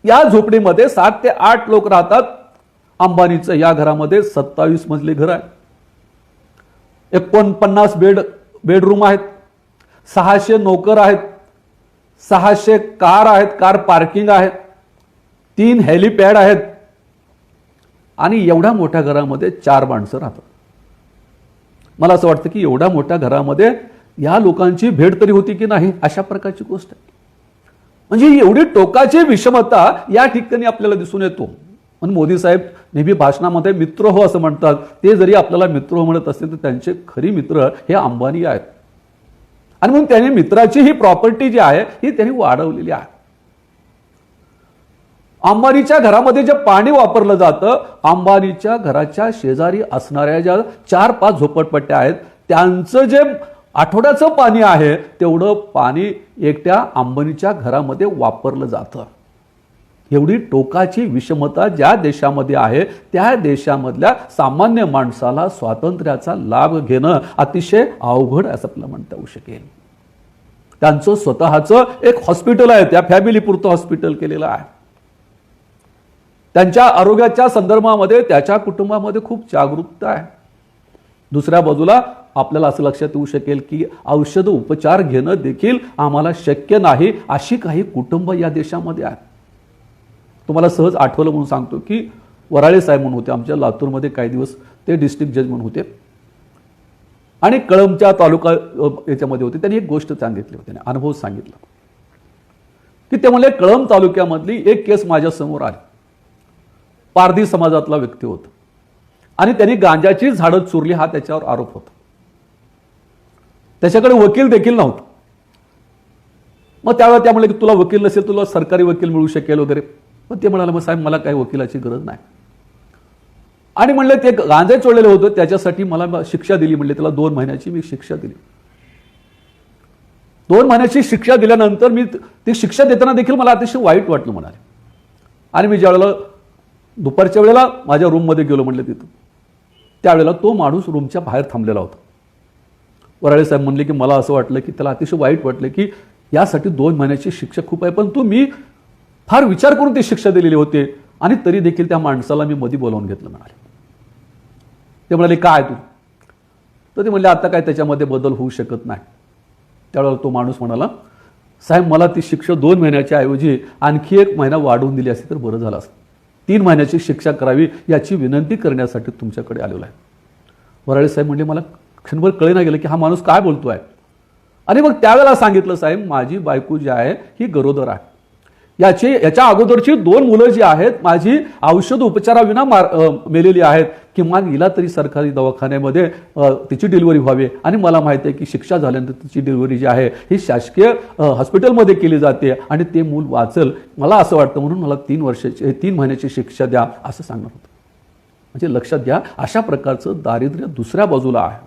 Speaker 1: या झोपडीमध्ये 7 ते 8 लोक राहतात. अंबानीचं या घरामध्ये 27 मजली घर आहे. 49 बेडरूम आहेत. 600 नोकर आहेत. 600 कार आहेत, कार पार्किंग आहे. 3 हेलिपॅड आहेत आणि एवढ्या मोठ्या घरामध्ये 4 माणसं राहतात. मला असं वाटतं की एवढ्या मोठ्या घरामध्ये या लोकांची भेट तरी होती की नाही अशा प्रकारची गोष्ट आहे. म्हणजे एवढी टोकाची विषमता या ठिकाणी आपल्याला दिसून येतो. पण मोदी साहेब नेहमी भाषणामध्ये मित्र हो असं म्हणतात. ते जरी आपल्याला मित्र हो म्हणत असतील तर त्यांचे खरी मित्र हे अंबानी आहेत. आणि म्हणून त्यांनी मित्राची ही प्रॉपर्टी जी आहे ही त्यांनी वाढवलेली आहे. अंबानीच्या घरामध्ये जे पाणी वापरलं जातं, अंबानीच्या घराच्या शेजारी असणाऱ्या ज्या 4-5 झोपडपट्ट्या आहेत त्यांचं जे आठवड्याचं पाणी आहे तेवढं पाणी एकट्या अंबानीच्या घरामध्ये वापरलं जातं. एवढी टोकाची विषमता ज्या देशामध्ये आहे त्या देशामधल्या सामान्य माणसाला स्वातंत्र्याचा लाभ घेणं अतिशय अवघड असं आपल्याला म्हणता येऊ शकेल. त्यांचं स्वतःचं एक हॉस्पिटल आहे, त्या फॅमिलीपुरतं हॉस्पिटल केलेलं आहे. त्यांच्या आरोग्याच्या संदर्भामध्ये त्याच्या कुटुंबामध्ये खूप जागरूकता आहे. दुसऱ्या बाजूला आपल्याला असं लक्षात येऊ शकेल की औषध उपचार घेणं देखील आम्हाला शक्य नाही अशी काही कुटुंब या देशामध्ये आहेत. तुम्हाला सहज आठवलं म्हणून सांगतो की वराळे साहेब म्हणून होते आमच्या लातूरमध्ये काही दिवस, ते डिस्ट्रिक्ट जज म्हणून होते आणि कळंबच्या तालुका याच्यामध्ये होते. त्यांनी एक गोष्ट सांगितली होती, अनुभव सांगितला की ते म्हणले कळंब तालुक्यामधली एक केस माझ्या समोर आली. पारधी समाजातला व्यक्ती होता आणि त्यांनी गांजाची झाडं चोरली हा त्याच्यावर आरोप होता. त्याच्याकडे वकील देखील नव्हता. मग त्यावेळेला त्या म्हणले की तुला वकील नसेल तुला सरकारी वकील मिळू शकेल वगैरे. पण ते म्हणाले मग साहेब मला काही वकिलाची गरज नाही. आणि म्हणले ते गांजे चोरलेलं होतं त्याच्यासाठी मला शिक्षा दिली. म्हणले त्याला 2 महिन्याची मी शिक्षा दिली. 2 महिन्याची शिक्षा दिल्यानंतर मी ती शिक्षा देताना देखील मला अतिशय वाईट वाटलं म्हणाले. आणि मी ज्यावेळेला दुपारच्या वेळेला माझ्या रूममध्ये गेलो म्हणले तिथं, त्यावेळेला तो माणूस रूमच्या बाहेर थांबलेला होता. वराळे साहेब म्हणले की मला असं वाटलं की त्याला अतिशय वाईट वाटलं की यासाठी 2 महिन्याची शिक्षा खूप आहे, पण मी फार विचार करून ती शिक्षा दिलेली होती आणि तरी देखील त्या माणसाला मी मध्ये बोलावून घेतलं म्हणाले. ते म्हणाले काय तू? तर ते म्हणले आता काय त्याच्यामध्ये बदल होऊ शकत नाही. त्यावेळेला तो माणूस म्हणाला साहेब मला ती शिक्षा 2 महिन्याच्या ऐवजी आणखी 1 महिना वाढवून दिली असती तर बरं झालं असतं. 3 महिन्याची शिक्षा करावी याची विनंती करण्यासाठी तुमच्याकडे आलेलो आहे. वराळे साहेब म्हणजे मला क्षणभर कळेना गेलं की हा माणूस काय बोलतोय. आणि मग त्यावेळेला सांगितलं साहेब माझी बायको जी आहे ही गरोदर आहे. याच्या अगोदरची 2 मुलं जी आहेत माझी औषध उपचाराविना मेलेली आहेत. किमान हिला तरी सरकारी दवाखान्यामध्ये तिची डिलिव्हरी व्हावी. आणि मला माहिती आहे की शिक्षा झाल्यानंतर तिची डिलिव्हरी जी आहे ही शासकीय हॉस्पिटलमध्ये केली जाते आणि ते मूल वाचल, मला असं वाटतं, म्हणून मला 3 महिन्याची शिक्षा द्या असं सांगणार होतं. म्हणजे लक्षात घ्या, अशा प्रकारचं दारिद्र्य दुसऱ्या बाजूला आहे.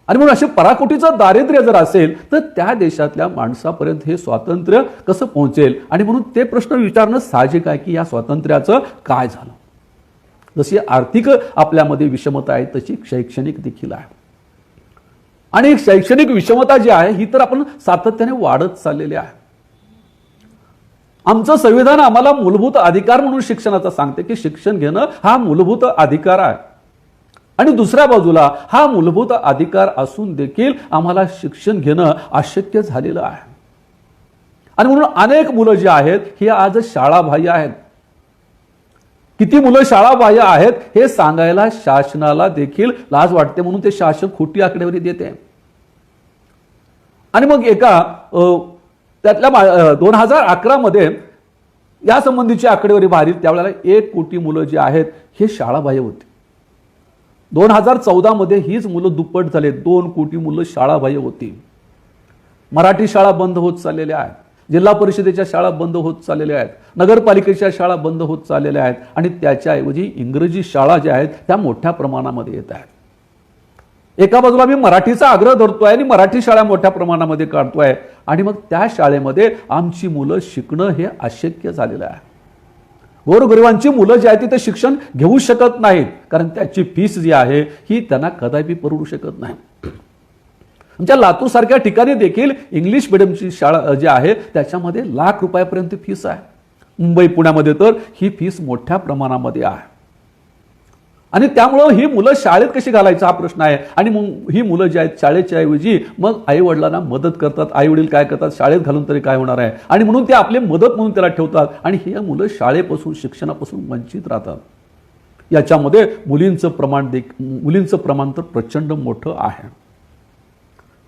Speaker 1: आणि म्हणून असे पराकोटीचं दारिद्र्य जर असेल तर त्या देशातल्या माणसापर्यंत हे स्वातंत्र्य कसं पोहोचेल. आणि म्हणून ते प्रश्न विचारणं साहजिक आहे की या स्वातंत्र्याचं काय झालं. जशी आर्थिक आपल्यामध्ये विषमता आहे तशी शैक्षणिक देखील आहे. आणि शैक्षणिक विषमता जी आहे ही तर आपण सातत्याने वाढत चाललेली आहे. आमचं संविधान आम्हाला मूलभूत अधिकार म्हणून शिक्षणाचा सांगते की शिक्षण घेणं हा मूलभूत अधिकार आहे. आणि दुसऱ्या बाजूला हा मूलभूत अधिकार असून देखील आम्हाला शिक्षण घेणं अशक्य झालेलं आहे. आणि म्हणून अनेक मुलं जी आहेत ही आज शाळाबाह्य आहेत. किती मुलं शाळाबाह्य आहेत हे सांगायला शासनाला देखील लाज वाटते, म्हणून ते शासन खोटी आकडेवारी देते. आणि मग त्यातल्या 2011 मध्ये या संबंधीची आकडेवारी बाहेर त्यावेळेला 1 कोटी मुलं जी आहेत हे शाळाबाह्य होती. 2014 मध्ये हीच मुलं दुप्पट झाले, 2 कोटी मुलं शाळाबाह्य होती. मराठी शाळा बंद होत चाललेल्या आहेत, जिल्हा परिषदेच्या शाळा बंद होत चाललेल्या आहेत, नगरपालिकेच्या शाळा बंद होत चाललेल्या आहेत. आणि त्याच्याऐवजी इंग्रजी शाळा ज्या आहेत त्या मोठ्या प्रमाणामध्ये येत आहेत. एका बाजूला मी मराठीचा आग्रह धरतोय आणि मराठी शाळा मोठ्या प्रमाणामध्ये काढतोय आणि मग त्या शाळेमध्ये आमची मुलं शिकणं हे अशक्य झालेलं आहे. गोरगरिबांची मुलं जी आहेत ती ते शिक्षण घेऊ शकत नाहीत, कारण त्याची फीस जी आहे ही त्यांना कदापि परवडू शकत नाही. आमच्या लातूर सारख्या ठिकाणी देखील इंग्लिश मिडियमची शाळा जी आहे त्याच्यामध्ये लाख रुपयापर्यंत फीस आहे. मुंबई पुण्यामध्ये तर ही फीस मोठ्या प्रमाणामध्ये आहे. आणि त्यामुळं ही मुलं शाळेत कशी घालायचा हा प्रश्न आहे. आणि मग ही मुलं जी आहेत शाळेच्या ऐवजी मग आई वडिलांना मदत करतात. आई वडील काय करतात, शाळेत घालून तरी काय होणार आहे, आणि म्हणून ते आपले मदत म्हणून त्याला ठेवतात. आणि ही मुलं शाळेपासून शिक्षणापासून वंचित राहतात. याच्यामध्ये मुलींचं प्रमाण तर प्रचंड मोठं आहे.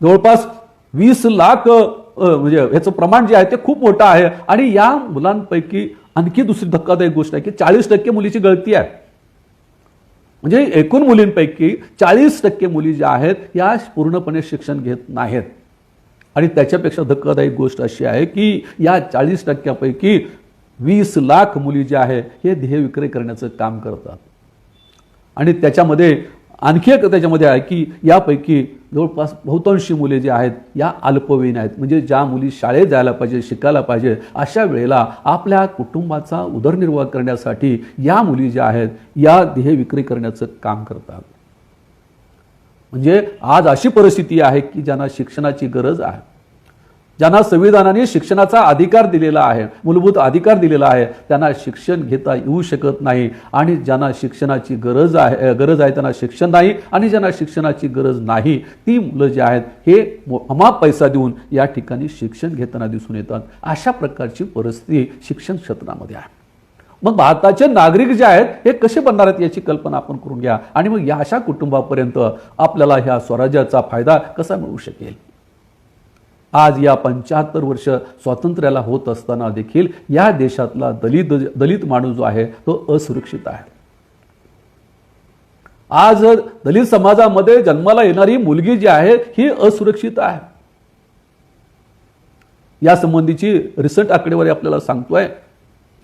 Speaker 1: जवळपास 20 लाख म्हणजे याचं प्रमाण जे आहे ते खूप मोठं आहे. आणि या मुलांपैकी आणखी दुसरी धक्कादायक गोष्ट आहे की 40% मुलीची गळती आहे. म्हणजे एकूण मुलींपैकी 40% मुली ज्या आहेत या पूर्णपणे शिक्षण घेत नाहीत. आणि त्याच्यापेक्षा धक्कादायक गोष्ट अशी आहे की या 40%पैकी 20 लाख मुली ज्या आहेत हे ध्येय विक्रय करण्याचं काम करतात. आणि त्याच्यामध्ये आणखी एक त्याच्यामध्ये आहे की यापैकी जवळपास बहुतांशी मुले जे आहेत या अल्पवयीन आहेत. म्हणजे ज्या मुली शाळेत जायला पाहिजे, शिकायला पाहिजे, अशा वेळेला आपल्या कुटुंबाचा उदरनिर्वाह करण्यासाठी या मुली ज्या आहेत या ध्येय विक्री करण्याचं काम करतात. म्हणजे आज अशी परिस्थिती आहे की ज्यांना शिक्षणाची गरज आहे, ज्यांना संविधानाने शिक्षणाचा अधिकार दिलेला आहे, मूलभूत अधिकार दिलेला आहे, त्यांना शिक्षण घेता येऊ शकत नाही. आणि ज्यांना शिक्षणाची गरज आहे त्यांना शिक्षण नाही. आणि ज्यांना शिक्षणाची गरज नाही ती मुलं जी आहेत हे अमाप पैसा देऊन या ठिकाणी शिक्षण घेताना दिसून येतात. अशा प्रकारची परिस्थिती शिक्षण क्षेत्रामध्ये आहे. मग भारताचे नागरिक जे आहेत हे कसे बनणार आहेत याची कल्पना आपण करून घ्या. आणि मग या अशा कुटुंबापर्यंत आपल्याला ह्या स्वराज्याचा फायदा कसा मिळू शकेल. आज या 75 वर्ष स्वातंत्र्याला होत असताना देखील या देशातला दलित माणूस जो आहे तो असुरक्षित आहे. आज दलित समाजामध्ये जन्माला येणारी मुलगी जी आहे ही असुरक्षित आहे. या संबंधीची रिसेंट आकडेवारी आपल्याला सांगतोय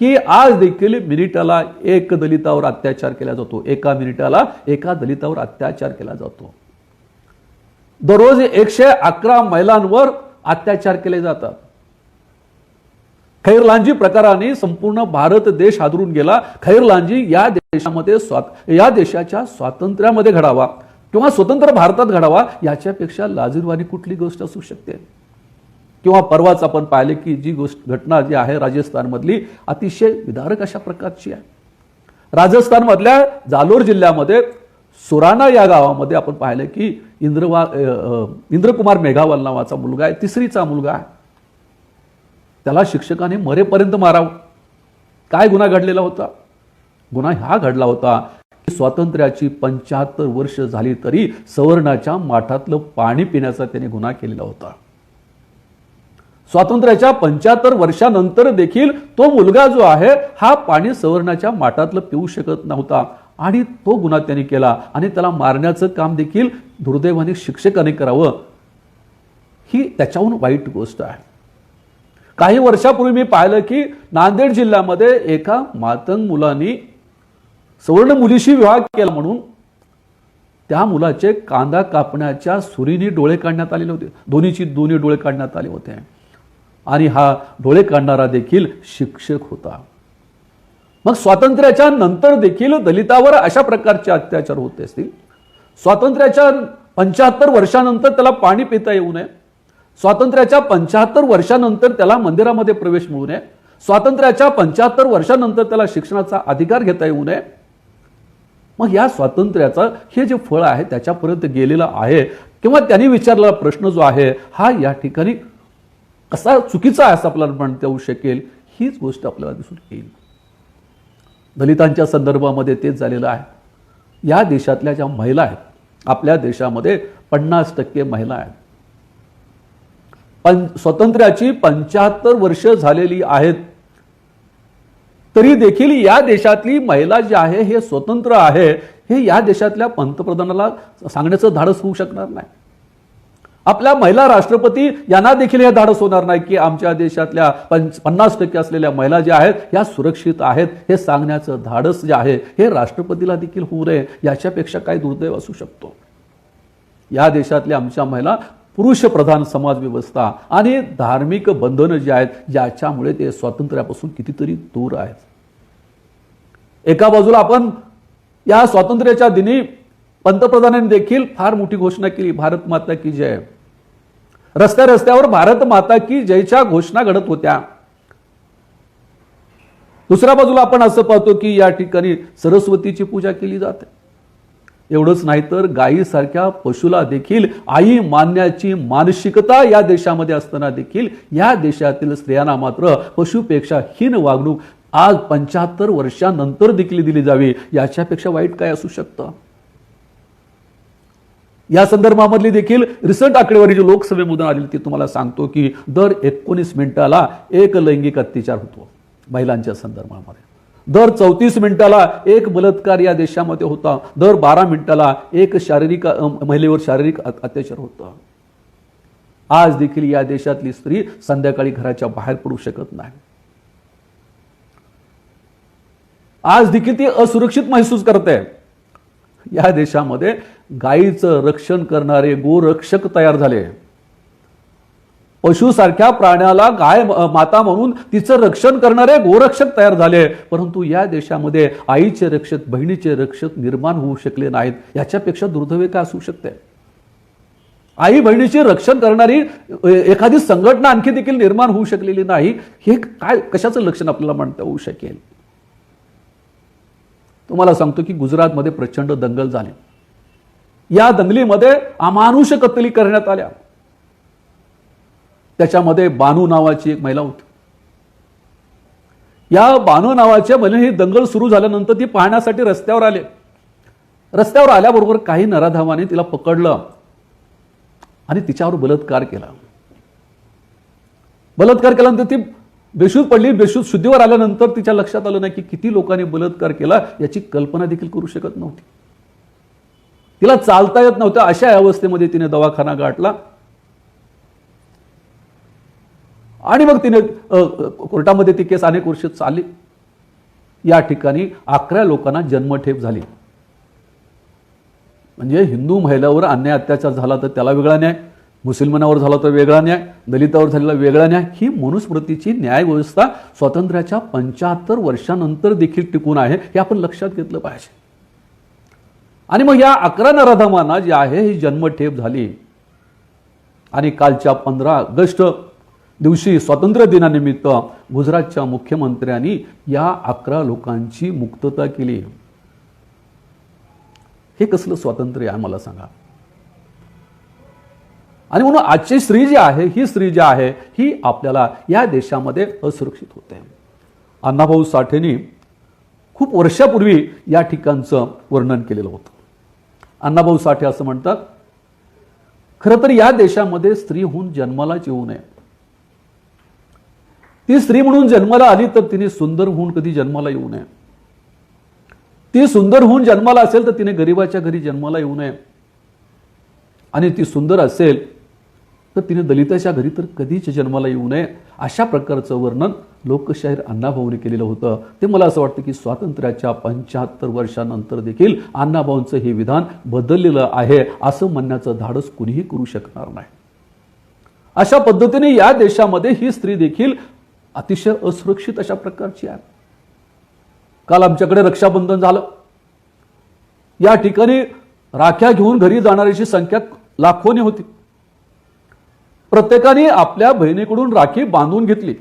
Speaker 1: की आज देखील मिनिटाला 1 दलितावर अत्याचार केला जातो. एका मिनिटाला एका दलितावर अत्याचार केला जातो. दररोज 111 महिलांवर अत्याचार केले जातात. खैरलांजी प्रकाराने संपूर्ण भारत देश हादरून गेला. खैरलांजी या देशामध्ये या देशाच्या स्वातंत्र्यामध्ये घडावा किंवा स्वतंत्र भारतात घडावा याच्यापेक्षा लाजिरवाणी कुठली गोष्ट असू शकते. किंवा परवाच आपण पाहिले की जी घटना जी आहे राजस्थानमधली अतिशय विदारक अशा प्रकारची आहे. राजस्थानमधल्या जालोर जिल्ह्यामध्ये सुराना या गावामध्ये आपण पाहिलं की इंद्रकुमार मेघावाल नावाचा मुलगा आहे, 3रीचा मुलगा आहे. त्याला शिक्षकाने मरेपर्यंत मारावं. काय गुन्हा घडलेला होता? गुन्हा हा घडला होता की स्वातंत्र्याची 75 वर्ष झाली तरी सवर्णाच्या माठातलं पाणी पिण्याचा त्याने गुन्हा केलेला होता. स्वातंत्र्याच्या 75 वर्षानंतर देखील तो मुलगा जो आहे हा पाणी सवरण्याच्या माठातलं पिऊ शकत नव्हता आणि तो गुन्हा त्यांनी केला आणि त्याला मारण्याचं काम देखील दुर्दैवाने शिक्षकाने करावं, ही त्याच्याहून वाईट गोष्ट आहे. काही वर्षापूर्वी मी पाहिलं की नांदेड जिल्ह्यामध्ये एका मातंग मुलांनी सवर्ण मुलीशी विवाह केला म्हणून त्या मुलाचे कांदा कापण्याच्या सुरीने डोळे काढण्यात आलेले होते. दोन्ही डोळे काढण्यात आले होते आणि हा डोळे काढणारा देखील शिक्षक होता. मग स्वातंत्र्याच्या नंतर देखील दलितावर अशा प्रकारचे अत्याचार होत असतील. स्वातंत्र्याच्या 75 वर्षानंतर त्याला पाणी पिता येऊ नये, स्वातंत्र्याच्या 75 वर्षानंतर त्याला मंदिरामध्ये प्रवेश मिळू नये, स्वातंत्र्याच्या 75 वर्षानंतर त्याला शिक्षणाचा अधिकार घेता येऊ नये. मग या स्वातंत्र्याचं हे जे फळ आहे त्याच्यापर्यंत गेलेलं आहे किंवा त्यांनी विचारलेला प्रश्न जो आहे हा या ठिकाणी कसा चुकीचा आहे असं आपल्याला म्हणता येऊ शकेल, हीच गोष्ट आपल्याला दिसून येईल. दलितांच्या संदर्भामध्ये तेच झालेलं आहे. या देशातल्या ज्या महिला आहेत, आपल्या देशामध्ये 50% महिला आहेत. स्वातंत्र्याची 75 वर्ष झालेली आहेत तरी देखील या देशातली महिला जी आहे हे स्वतंत्र आहे हे या देशातल्या पंतप्रधानाला सांगण्याचं धाडस होऊ शकणार नाही. आपल्या महिला राष्ट्रपती यांना देखील हे धाडस होणार नाही की आमच्या देशातल्या 50% असलेल्या महिला ज्या आहेत या सुरक्षित आहेत हे सांगण्याचं धाडस जे आहे हे राष्ट्रपतीला देखील होऊ नये. याच्यापेक्षा काय दुर्दैव असू शकतो. या देशातल्या आमच्या महिला पुरुष प्रधान समाज व्यवस्था आणि धार्मिक बंधनं जी आहेत ज्याच्यामुळे ते स्वातंत्र्यापासून कितीतरी दूर आहेत. एका बाजूला आपण या स्वातंत्र्याच्या दिनी पंतप्रधानांनी देखील फार मोठी घोषणा केली, भारत माता की जय. रस्त्यावर भारत माता की जयच्या घोषणा घडत होत्या. दुसऱ्या बाजूला आपण असं पाहतो की या ठिकाणी सरस्वतीची पूजा केली जाते. एवढंच नाही तर गायीसारख्या पशुला देखील आई मानण्याची मानसिकता या देशामध्ये असताना देखील या देशातील स्त्रियांना मात्र पशुपेक्षा हीन वागणूक आज 75 वर्षानंतर देखील दिली जावी. याच्यापेक्षा वाईट काय असू शकतं. या संदर्भामधली देखील रिसंट आकडेवारी जी लोकसभेमधून आली ती तुम्हाला सांगतो की दर 19 मिनिटाला एक लैंगिक अत्याचार होतो महिलांच्या संदर्भामध्ये. दर 34 मिनिटाला एक बलात्कार या देशामध्ये होता. दर 12 मिनिटाला एक महिलेवर शारीरिक अत्याचार होता. आज देखील या देशातली स्त्री संध्याकाळी घराच्या बाहेर पडू शकत नाही. आज देखील ती असुरक्षित महसूस करते. या देशामध्ये गायीचं रक्षण करणारे गोरक्षक तयार झाले. पशुसारख्या प्राण्याला गाय माता म्हणून तिचं रक्षण करणारे गोरक्षक तयार झाले. परंतु या देशामध्ये आईचे रक्षक, बहिणीचे रक्षक निर्माण होऊ शकले नाहीत. याच्यापेक्षा दुर्दैव काय असू शकते. आई बहिणीचे रक्षण करणारी एखादी संघटना आणखी देखील निर्माण होऊ शकलेली नाही. हे काय कशाचं लक्षण आपल्याला म्हणता येऊ शकेल. तुम्हाला सांगतो की गुजरातमध्ये प्रचंड दंगल झाले. या दंगलीमध्ये अमानुष कत्तली करण्यात आल्या. त्याच्यामध्ये बानू नावाची एक महिला होती. या बानू नावाच्या महिलेने ही दंगल सुरू झाल्यानंतर ती पाहण्यासाठी रस्त्यावर आले. रस्त्यावर आल्याबरोबर काही नराधावाने तिला पकडलं आणि तिच्यावर बलात्कार केला. बलात्कार केल्यानंतर ती बेशुद्ध पडली. बेशुद्ध शुद्धीवर आल्यानंतर तिच्या लक्षात आलं नाही की किती लोकांनी बलात्कार केला याची कल्पना देखील करू शकत नव्हती. तिला चालता येत नव्हतं. अशा अवस्थेमध्ये तिने दवाखाना गाठला आणि मग तिने कोर्टामध्ये ती केस अनेक वर्ष चालली. या ठिकाणी 11 लोकांना जन्मठेप झाली. म्हणजे हिंदू महिलावर अन्याय अत्याचार झाला तर त्याला वेगळा न्याय, मुसलमानावर झाला तर वेगळा न्याय, दलितावर झालेला वेगळा न्याय. ही मनुस्मृतीची न्याय व्यवस्था स्वातंत्र्याच्या 75 वर्षानंतर देखील टिकून आहे हे आपण लक्षात घेतलं पाहिजे. आणि मग या 11 नराधमांना जी आहे ही जन्मठेप झाली आणि कालच्या 15 ऑगस्ट दिवशी स्वातंत्र्य दिनानिमित्त गुजरातच्या मुख्यमंत्र्यांनी या 11 लोकांची मुक्तता केली. हे कसलं स्वातंत्र्य आहे मला सांगा. आणि म्हणून आजची स्त्री जी आहे ही स्त्री जी आहे ही आपल्याला या देशामध्ये असुरक्षित होते. अण्णाभाऊ साठेंनी खूप वर्षापूर्वी या ठिकाणचं वर्णन केलेलं होतं. अण्णाभाऊ साठे असं म्हणतात, खरं तर या देशामध्ये स्त्री होऊन जन्मालाच येऊ नये. ती स्त्री म्हणून जन्माला आली तर तिने सुंदर होऊन कधी जन्माला येऊ नये. ती सुंदर होऊन जन्माला असेल तर तिने गरिबाच्या घरी जन्माला येऊ नये. आणि ती सुंदर असेल तर तिने दलिताच्या घरी तर कधीच जन्माला येऊ नये. अशा प्रकारचं वर्णन लोकशाहीर अण्णाभाऊंनी केलेलं होतं. ते मला असं वाटतं की स्वातंत्र्याच्या 75 वर्षानंतर देखील अण्णाभाऊंचं हे विधान बदललेलं आहे असं म्हणण्याचं धाडस कुणीही करू शकणार नाही. अशा पद्धतीने या देशामध्ये ही स्त्री देखील अतिशय असुरक्षित अशा प्रकारची आहे. काल आमच्याकडे रक्षाबंधन झालं. या ठिकाणी राख्या घेऊन घरी जाणाऱ्याची संख्या लाखोनी होती. प्रत्येकाने आपल्या बहिणीकडून राखी बांधून घेतली.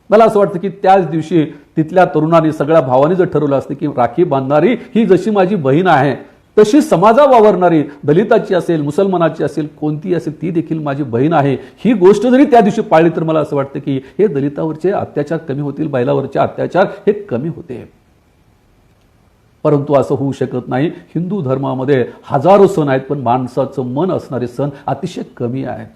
Speaker 1: मला असं वाटतं की त्याच दिवशी तिथल्या तरुणांनी सगळ्या भावांनी जर ठरवलं असतं की राखी बांधणारी ही जशी माझी बहीण आहे तशी समाजा वावरणारी दलिताची असेल मुसलमानाची असेल कोणती असेल ती देखील माझी बहीण आहे, ही गोष्ट जरी त्या दिवशी पाळली तर मला असं वाटतं की हे दलितावरचे अत्याचार कमी होतील, महिलावरचे अत्याचार हे कमी होते. परंतु असं होऊ शकत नाही. हिंदू धर्मामध्ये हजारो सण आहेत पण माणसाचं मन असणारे सण अतिशय कमी आहेत.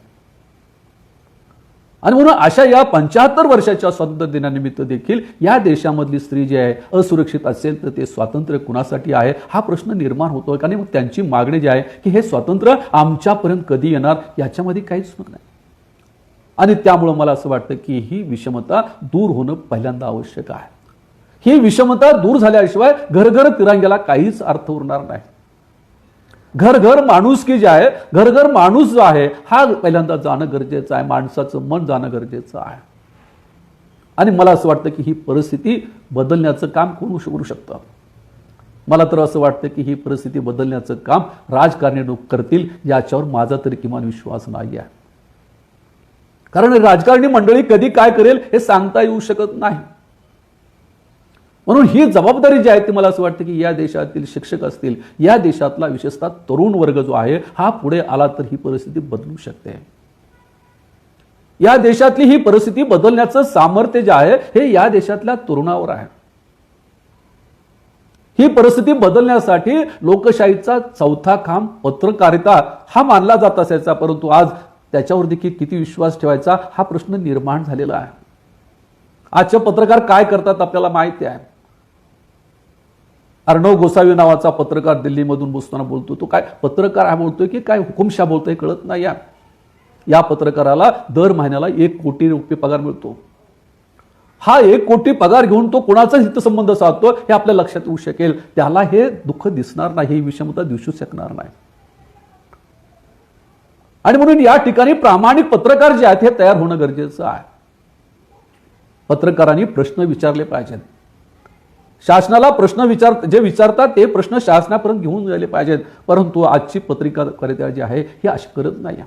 Speaker 1: आणि म्हणून अशा या 75 वर्षाच्या स्वातंत्र्य दिनानिमित्त देखील या देशामधली स्त्री जी आहे असुरक्षित असेल तर ते स्वातंत्र्य कुणासाठी आहे हा प्रश्न निर्माण होतोय. कारण मग त्यांची मागणी जी आहे की हे स्वातंत्र्य आमच्यापर्यंत कधी येणार याच्यामध्ये काहीच मग नाही. आणि त्यामुळं मला असं वाटतं की ही विषमता दूर होणं पहिल्यांदा आवश्यक आहे. ही विषमता दूर झाल्याशिवाय घरघर तिरंग्याला काहीच अर्थ उरणार नाही. घर घर माणूस की जे आहे, घर घर माणूस जो आहे हा पहिल्यांदा जाणं गरजेचं आहे. माणसाचं मन जाणं गरजेचं आहे. आणि मला असं वाटतं की ही परिस्थिती बदलण्याचं काम कोण करू शकतं. मला तर असं वाटतं की ही परिस्थिती बदलण्याचं काम राजकारणी लोक करतील याच्यावर माझा तरी किमान विश्वास नाही आहे. कारण राजकारणी मंडळी कधी काय करेल हे सांगता येऊ शकत नाही. म्हणून ही जबाबदारी जी आहे ती मला असं वाटतं की या देशातील शिक्षक असतील, या देशातला विशेषतः तरुण वर्ग जो आहे हा पुढे आला तर ही परिस्थिती बदलू शकते. या देशातली ही परिस्थिती बदलण्याचं सामर्थ्य जे आहे हे या देशातल्या तरुणावर आहे. ही परिस्थिती बदलण्यासाठी लोकशाहीचा चौथा खांब पत्रकारिता हा मानला जात असायचा, परंतु आज त्याच्यावर देखील किती विश्वास ठेवायचा हा प्रश्न निर्माण झालेला आहे. आजचे पत्रकार काय करतात आपल्याला माहिती आहे. अर्णव गोसावी नावाचा पत्रकार दिल्लीमधून बसताना बोलतो. तो काय पत्रकार हा बोलतोय की काय हुकुमशाह बोलतोय कळत नाही. या पत्रकाराला दर महिन्याला 1 कोटी रुपये पगार मिळतो. हा 1 कोटी पगार घेऊन तो कोणाचा हितसंबंध साधतो हे आपल्या लक्षात येऊ शकेल. त्याला हे दुःख दिसणार नाही, ही विषमता दिसू शकणार नाही. आणि म्हणून या ठिकाणी प्रामाणिक पत्रकार जे आहेत हे तयार होणं गरजेचं आहे. पत्रकारांनी प्रश्न विचारले पाहिजेत. शासनाला प्रश्न जे विचारतात ते प्रश्न शासनापर्यंत घेऊन गेले पाहिजेत. परंतु आजची पत्रकारिता जी आहे ही अशी करत नाही.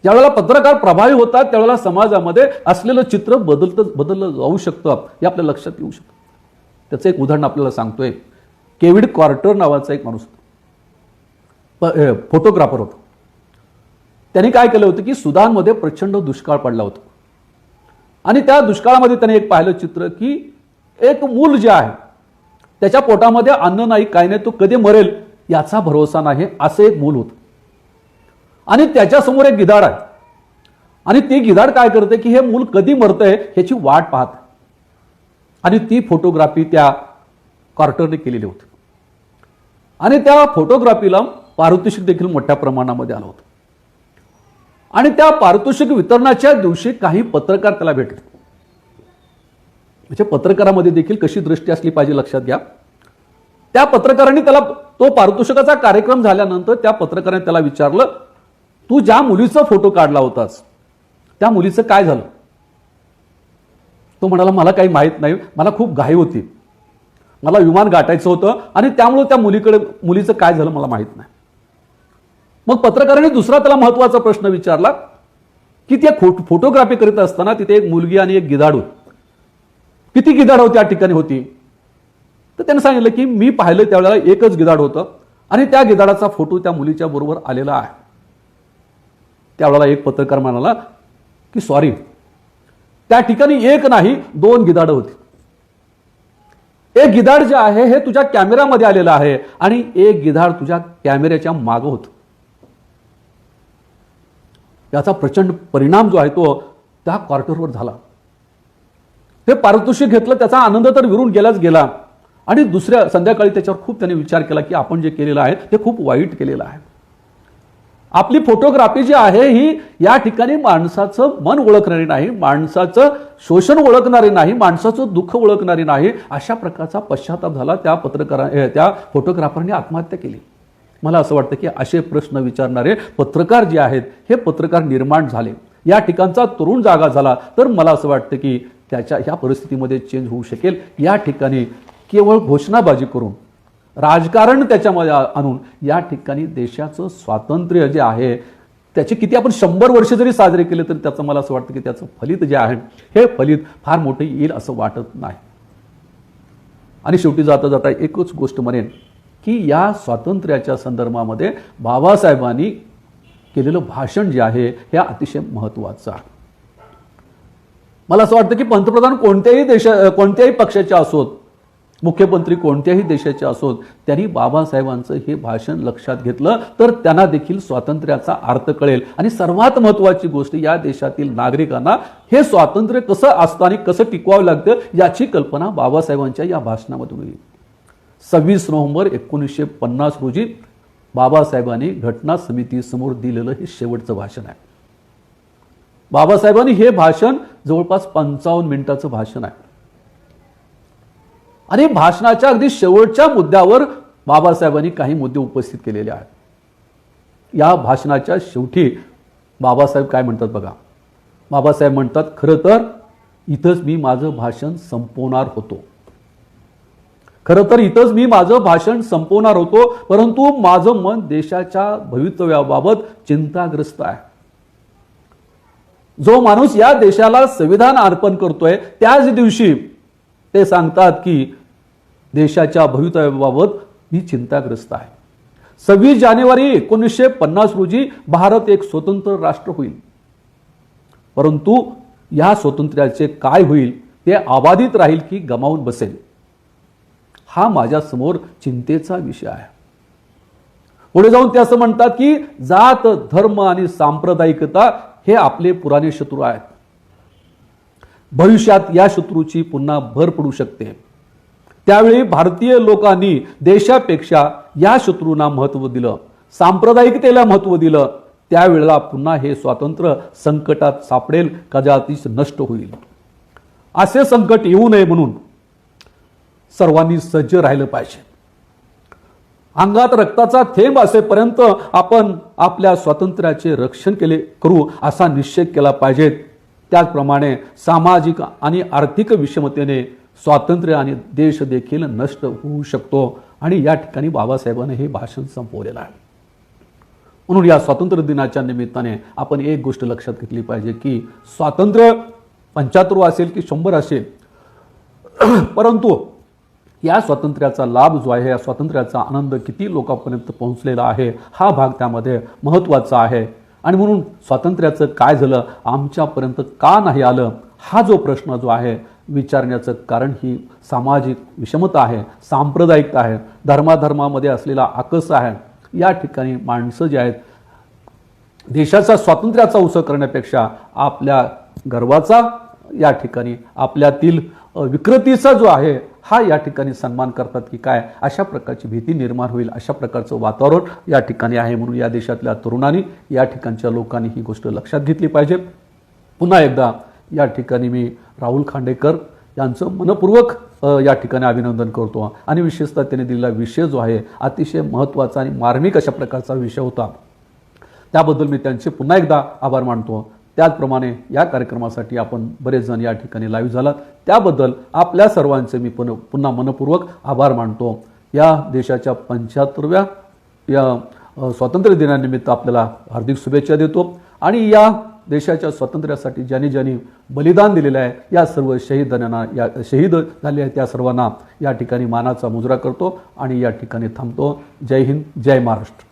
Speaker 1: ज्यावेळेला पत्रकार प्रभावी होतात त्यावेळेला समाजामध्ये असलेलं चित्र बदललं जाऊ शकतं हे आपल्या लक्षात येऊ शकतं. त्याचं एक उदाहरण आपल्याला सांगतोय. केविड कॉर्टर नावाचा एक माणूस फोटोग्राफर होता. त्यांनी काय केलं होतं की सुदानमध्ये प्रचंड दुष्काळ पडला होता. आणि त्या दुष्काळामध्ये त्याने एक पाहिलं चित्र की एक मूल जे आहे त्याच्या पोटामध्ये अन्न नाही, काय नाही, तो कधी मरेल याचा भरोसा नाही असं एक मूल होतं. आणि त्याच्यासमोर एक गिधाड आहे. आणि ती गिधाड काय करते की हे मूल कधी मरतंय ह्याची वाट पाहत. आणि ती फोटोग्राफी त्या कॉर्टरने केलेली होती. आणि त्या फोटोग्राफीला पारितोषिक देखील मोठ्या प्रमाणामध्ये आलं होतं. आणि त्या पारितोषिक वितरणाच्या दिवशी काही पत्रकार त्याला भेटले. म्हणजे पत्रकारामध्ये देखील कशी दृष्टी असली पाहिजे लक्षात घ्या. त्या पत्रकारांनी त्याला तो पारितोषिकाचा कार्यक्रम झाल्यानंतर त्या पत्रकाराने त्याला विचारलं, तू ज्या मुलीचा फोटो काढला होतास त्या मुलीचं काय झालं. तो म्हणाला मला काही माहित नाही, मला खूप घाई होती, मला विमान गाठायचं होतं आणि त्यामुळे त्या मुलीचं काय झालं मला माहित नाही. मग पत्रकारांनी दुसरा त्याला महत्वाचा प्रश्न विचारला की ते फोटोग्राफी करीत असताना तिथे एक मुलगी आणि एक गिधाड होती. किती गिधाड त्या ठिकाणी होती. तर त्याने सांगितलं की मी पाहिलं त्यावेळेला एकच गिधाड होतं आणि त्या गिधाडाचा फोटो त्या मुलीच्या बरोबर आलेला आहे. त्यावेळेला एक पत्रकार म्हणाला की सॉरी, त्या ठिकाणी एक नाही 2 गिधाडं होती. एक गिधाड जे आहे हे तुझ्या कॅमेऱ्यामध्ये आलेलं आहे आणि एक गिधाड तुझ्या कॅमेऱ्याच्या मागं होतं. याचा प्रचंड परिणाम जो आहे तो त्या क्वार्टरवर झाला. ते पारितोषिक घेतलं, त्याचा आनंद तर विरून गेलाच गेला. आणि दुसऱ्या संध्याकाळी त्याच्यावर खूप त्याने विचार केला की आपण जे केलेलं आहे ते खूप वाईट केलेलं आहे. आपली फोटोग्राफी जी आहे ही या ठिकाणी माणसाचं मन ओळखणारी नाही, माणसाचं शोषण ओळखणारी नाही, माणसाचं दुःख ओळखणारी नाही. अशा प्रकारचा पश्चाताप झाला. त्या फोटोग्राफरने आत्महत्या केली. मला असं वाटतं की असे प्रश्न विचारणारे पत्रकार जे आहेत हे पत्रकार निर्माण झाले, या ठिकाणचा तरुण जागा झाला, तर मला असं वाटतं की त्याच्या ह्या परिस्थितीमध्ये चेंज होऊ शकेल. या ठिकाणी केवळ घोषणाबाजी करून, राजकारण त्याच्यामध्ये आणून या ठिकाणी देशाचं स्वातंत्र्य जे आहे त्याचे किती आपण 100 वर्ष जरी साजरे केले तरी त्याचं मला असं वाटतं की त्याचं फलित जे आहे हे फलित फार मोठे येईल असं वाटत नाही. आणि शेवटी जाता जाता एकच गोष्ट म्हणेन की या स्वातंत्र्याच्या संदर्भामध्ये बाबासाहेबांनी केलेलं भाषण जे आहे हे अतिशय महत्त्वाचं आहे. मला असं वाटतं की पंतप्रधान कोणत्याही पक्षाचे असोत, मुख्यमंत्री कोणत्याही देशाचे असोत, त्यांनी बाबासाहेबांचं हे भाषण लक्षात घेतलं तर त्यांना देखील स्वातंत्र्याचा अर्थ कळेल. आणि सर्वात महत्त्वाची गोष्ट, या देशातील नागरिकांना हे स्वातंत्र्य कसं असतं आणि कसं टिकवावं लागतं याची कल्पना बाबासाहेबांच्या या भाषणामधून येईल. 26 नोव्हेंबर 1950 रोजी बाबासाहेबांनी घटना समितीसमोर दिलेलं हे शेवटचं भाषण आहे. बाबासाहेबांनी हे भाषण जवळपास 55 मिनिटाचं भाषण आहे. आणि भाषणाच्या अगदी शेवटच्या मुद्द्यावर बाबासाहेबांनी काही मुद्दे उपस्थित केलेले आहेत. या भाषणाच्या शेवटी बाबासाहेब काय म्हणतात बघा. बाबासाहेब म्हणतात, खरं तर इथंच मी माझं भाषण संपवणार होतो. खरं तर इथंच मी माझं भाषण संपवणार होतो, परंतु माझं मन देशाच्या भवितव्याबाबत चिंताग्रस्त आहे. जो माणूस या देशाला संविधान अर्पण करतोय त्याच दिवशी ते सांगतात की देशाच्या भवितव्याबाबत मी चिंताग्रस्त आहे. 26 जानेवारी 1950 रोजी भारत एक स्वतंत्र राष्ट्र होईल, परंतु या स्वातंत्र्याचे काय होईल, ते अबाधित राहील की गमावून बसेल, हा माझ्या समोर चिंतेचा विषय आहे. पुढे जाऊन ते असं म्हणतात की जात, धर्म आणि सांप्रदायिकता हे आपले पुराणे शत्रू आहेत. भविष्यात या शत्रूची पुन्हा भर पडू शकते. त्यावेळी भारतीय लोकांनी देशापेक्षा या शत्रूंना महत्त्व दिलं, सांप्रदायिकतेला महत्त्व दिलं. त्यावेळेला पुन्हा हे स्वातंत्र्य संकटात सापडेल, कदाचित नष्ट होईल. असे संकट येऊ नये म्हणून सर्वांनी सज्ज राहिलं पाहिजे. अंगात रक्ताचा थेंब असेपर्यंत आपण आपल्या स्वातंत्र्याचे रक्षण करू असा निश्चय केला पाहिजे. त्याचप्रमाणे सामाजिक आणि आर्थिक विषमतेने स्वातंत्र्य आणि देश देखील नष्ट होऊ शकतो. आणि या ठिकाणी बाबासाहेबांनी हे भाषण संपवलेलं आहे. म्हणून या स्वातंत्र्य दिनाच्या निमित्ताने आपण एक गोष्ट लक्षात घेतली पाहिजे की स्वातंत्र्य 75 असेल की 100 असेल, परंतु या स्वातंत्र्याचा लाभ जो आहे, या स्वातंत्र्याचा आनंद किती लोकांपर्यंत पोहोचलेला आहे हा भाग त्यामध्ये महत्त्वाचा आहे. आणि म्हणून स्वातंत्र्याचं काय झालं, आमच्यापर्यंत का नाही आलं, हा जो प्रश्न जो आहे विचारण्याचं कारण ही सामाजिक विषमता आहे, सांप्रदायिकता आहे, धर्माधर्मामध्ये असलेला आकस आहे. या ठिकाणी माणसं जे आहेत देशाच्या स्वातंत्र्याचा उत्सव करण्यापेक्षा आपल्या गर्वाचा, या ठिकाणी आपल्यातील विकृतीचा जो आहे हा या ठिकाणी सन्मान करतात की काय, अशा प्रकारची भीती निर्माण होईल, अशा प्रकारचं वातावरण या ठिकाणी आहे. म्हणून या देशातल्या तरुणांनी, या ठिकाणच्या लोकांनी ही गोष्ट लक्षात घेतली पाहिजे. पुन्हा एकदा या ठिकाणी मी राहुल खांडेकर यांचं मनपूर्वक या ठिकाणी अभिनंदन करतो. आणि विशेषतः त्यांनी दिलेला विषय जो आहे अतिशय महत्त्वाचा आणि मार्मिक अशा प्रकारचा विषय होता, त्याबद्दल मी त्यांचे पुन्हा एकदा आभार मानतो. त्याचप्रमाणे या कार्यक्रमासाठी आपण बरेच जण या ठिकाणी लाईव्ह झालात, त्याबद्दल आपल्या सर्वांचे मी पुन्हा मनपूर्वक आभार मानतो. या देशाच्या 75व्या या स्वातंत्र्य दिनानिमित्त आपल्याला हार्दिक शुभेच्छा देतो. आणि या देशाच्या स्वातंत्र्यासाठी ज्यांनी बलिदान दिलेलं आहे या सर्व शहीद झाले आहेत त्या सर्वांना या ठिकाणी मानाचा मुजरा करतो आणि या ठिकाणी थांबतो. जय हिंद, जय महाराष्ट्र.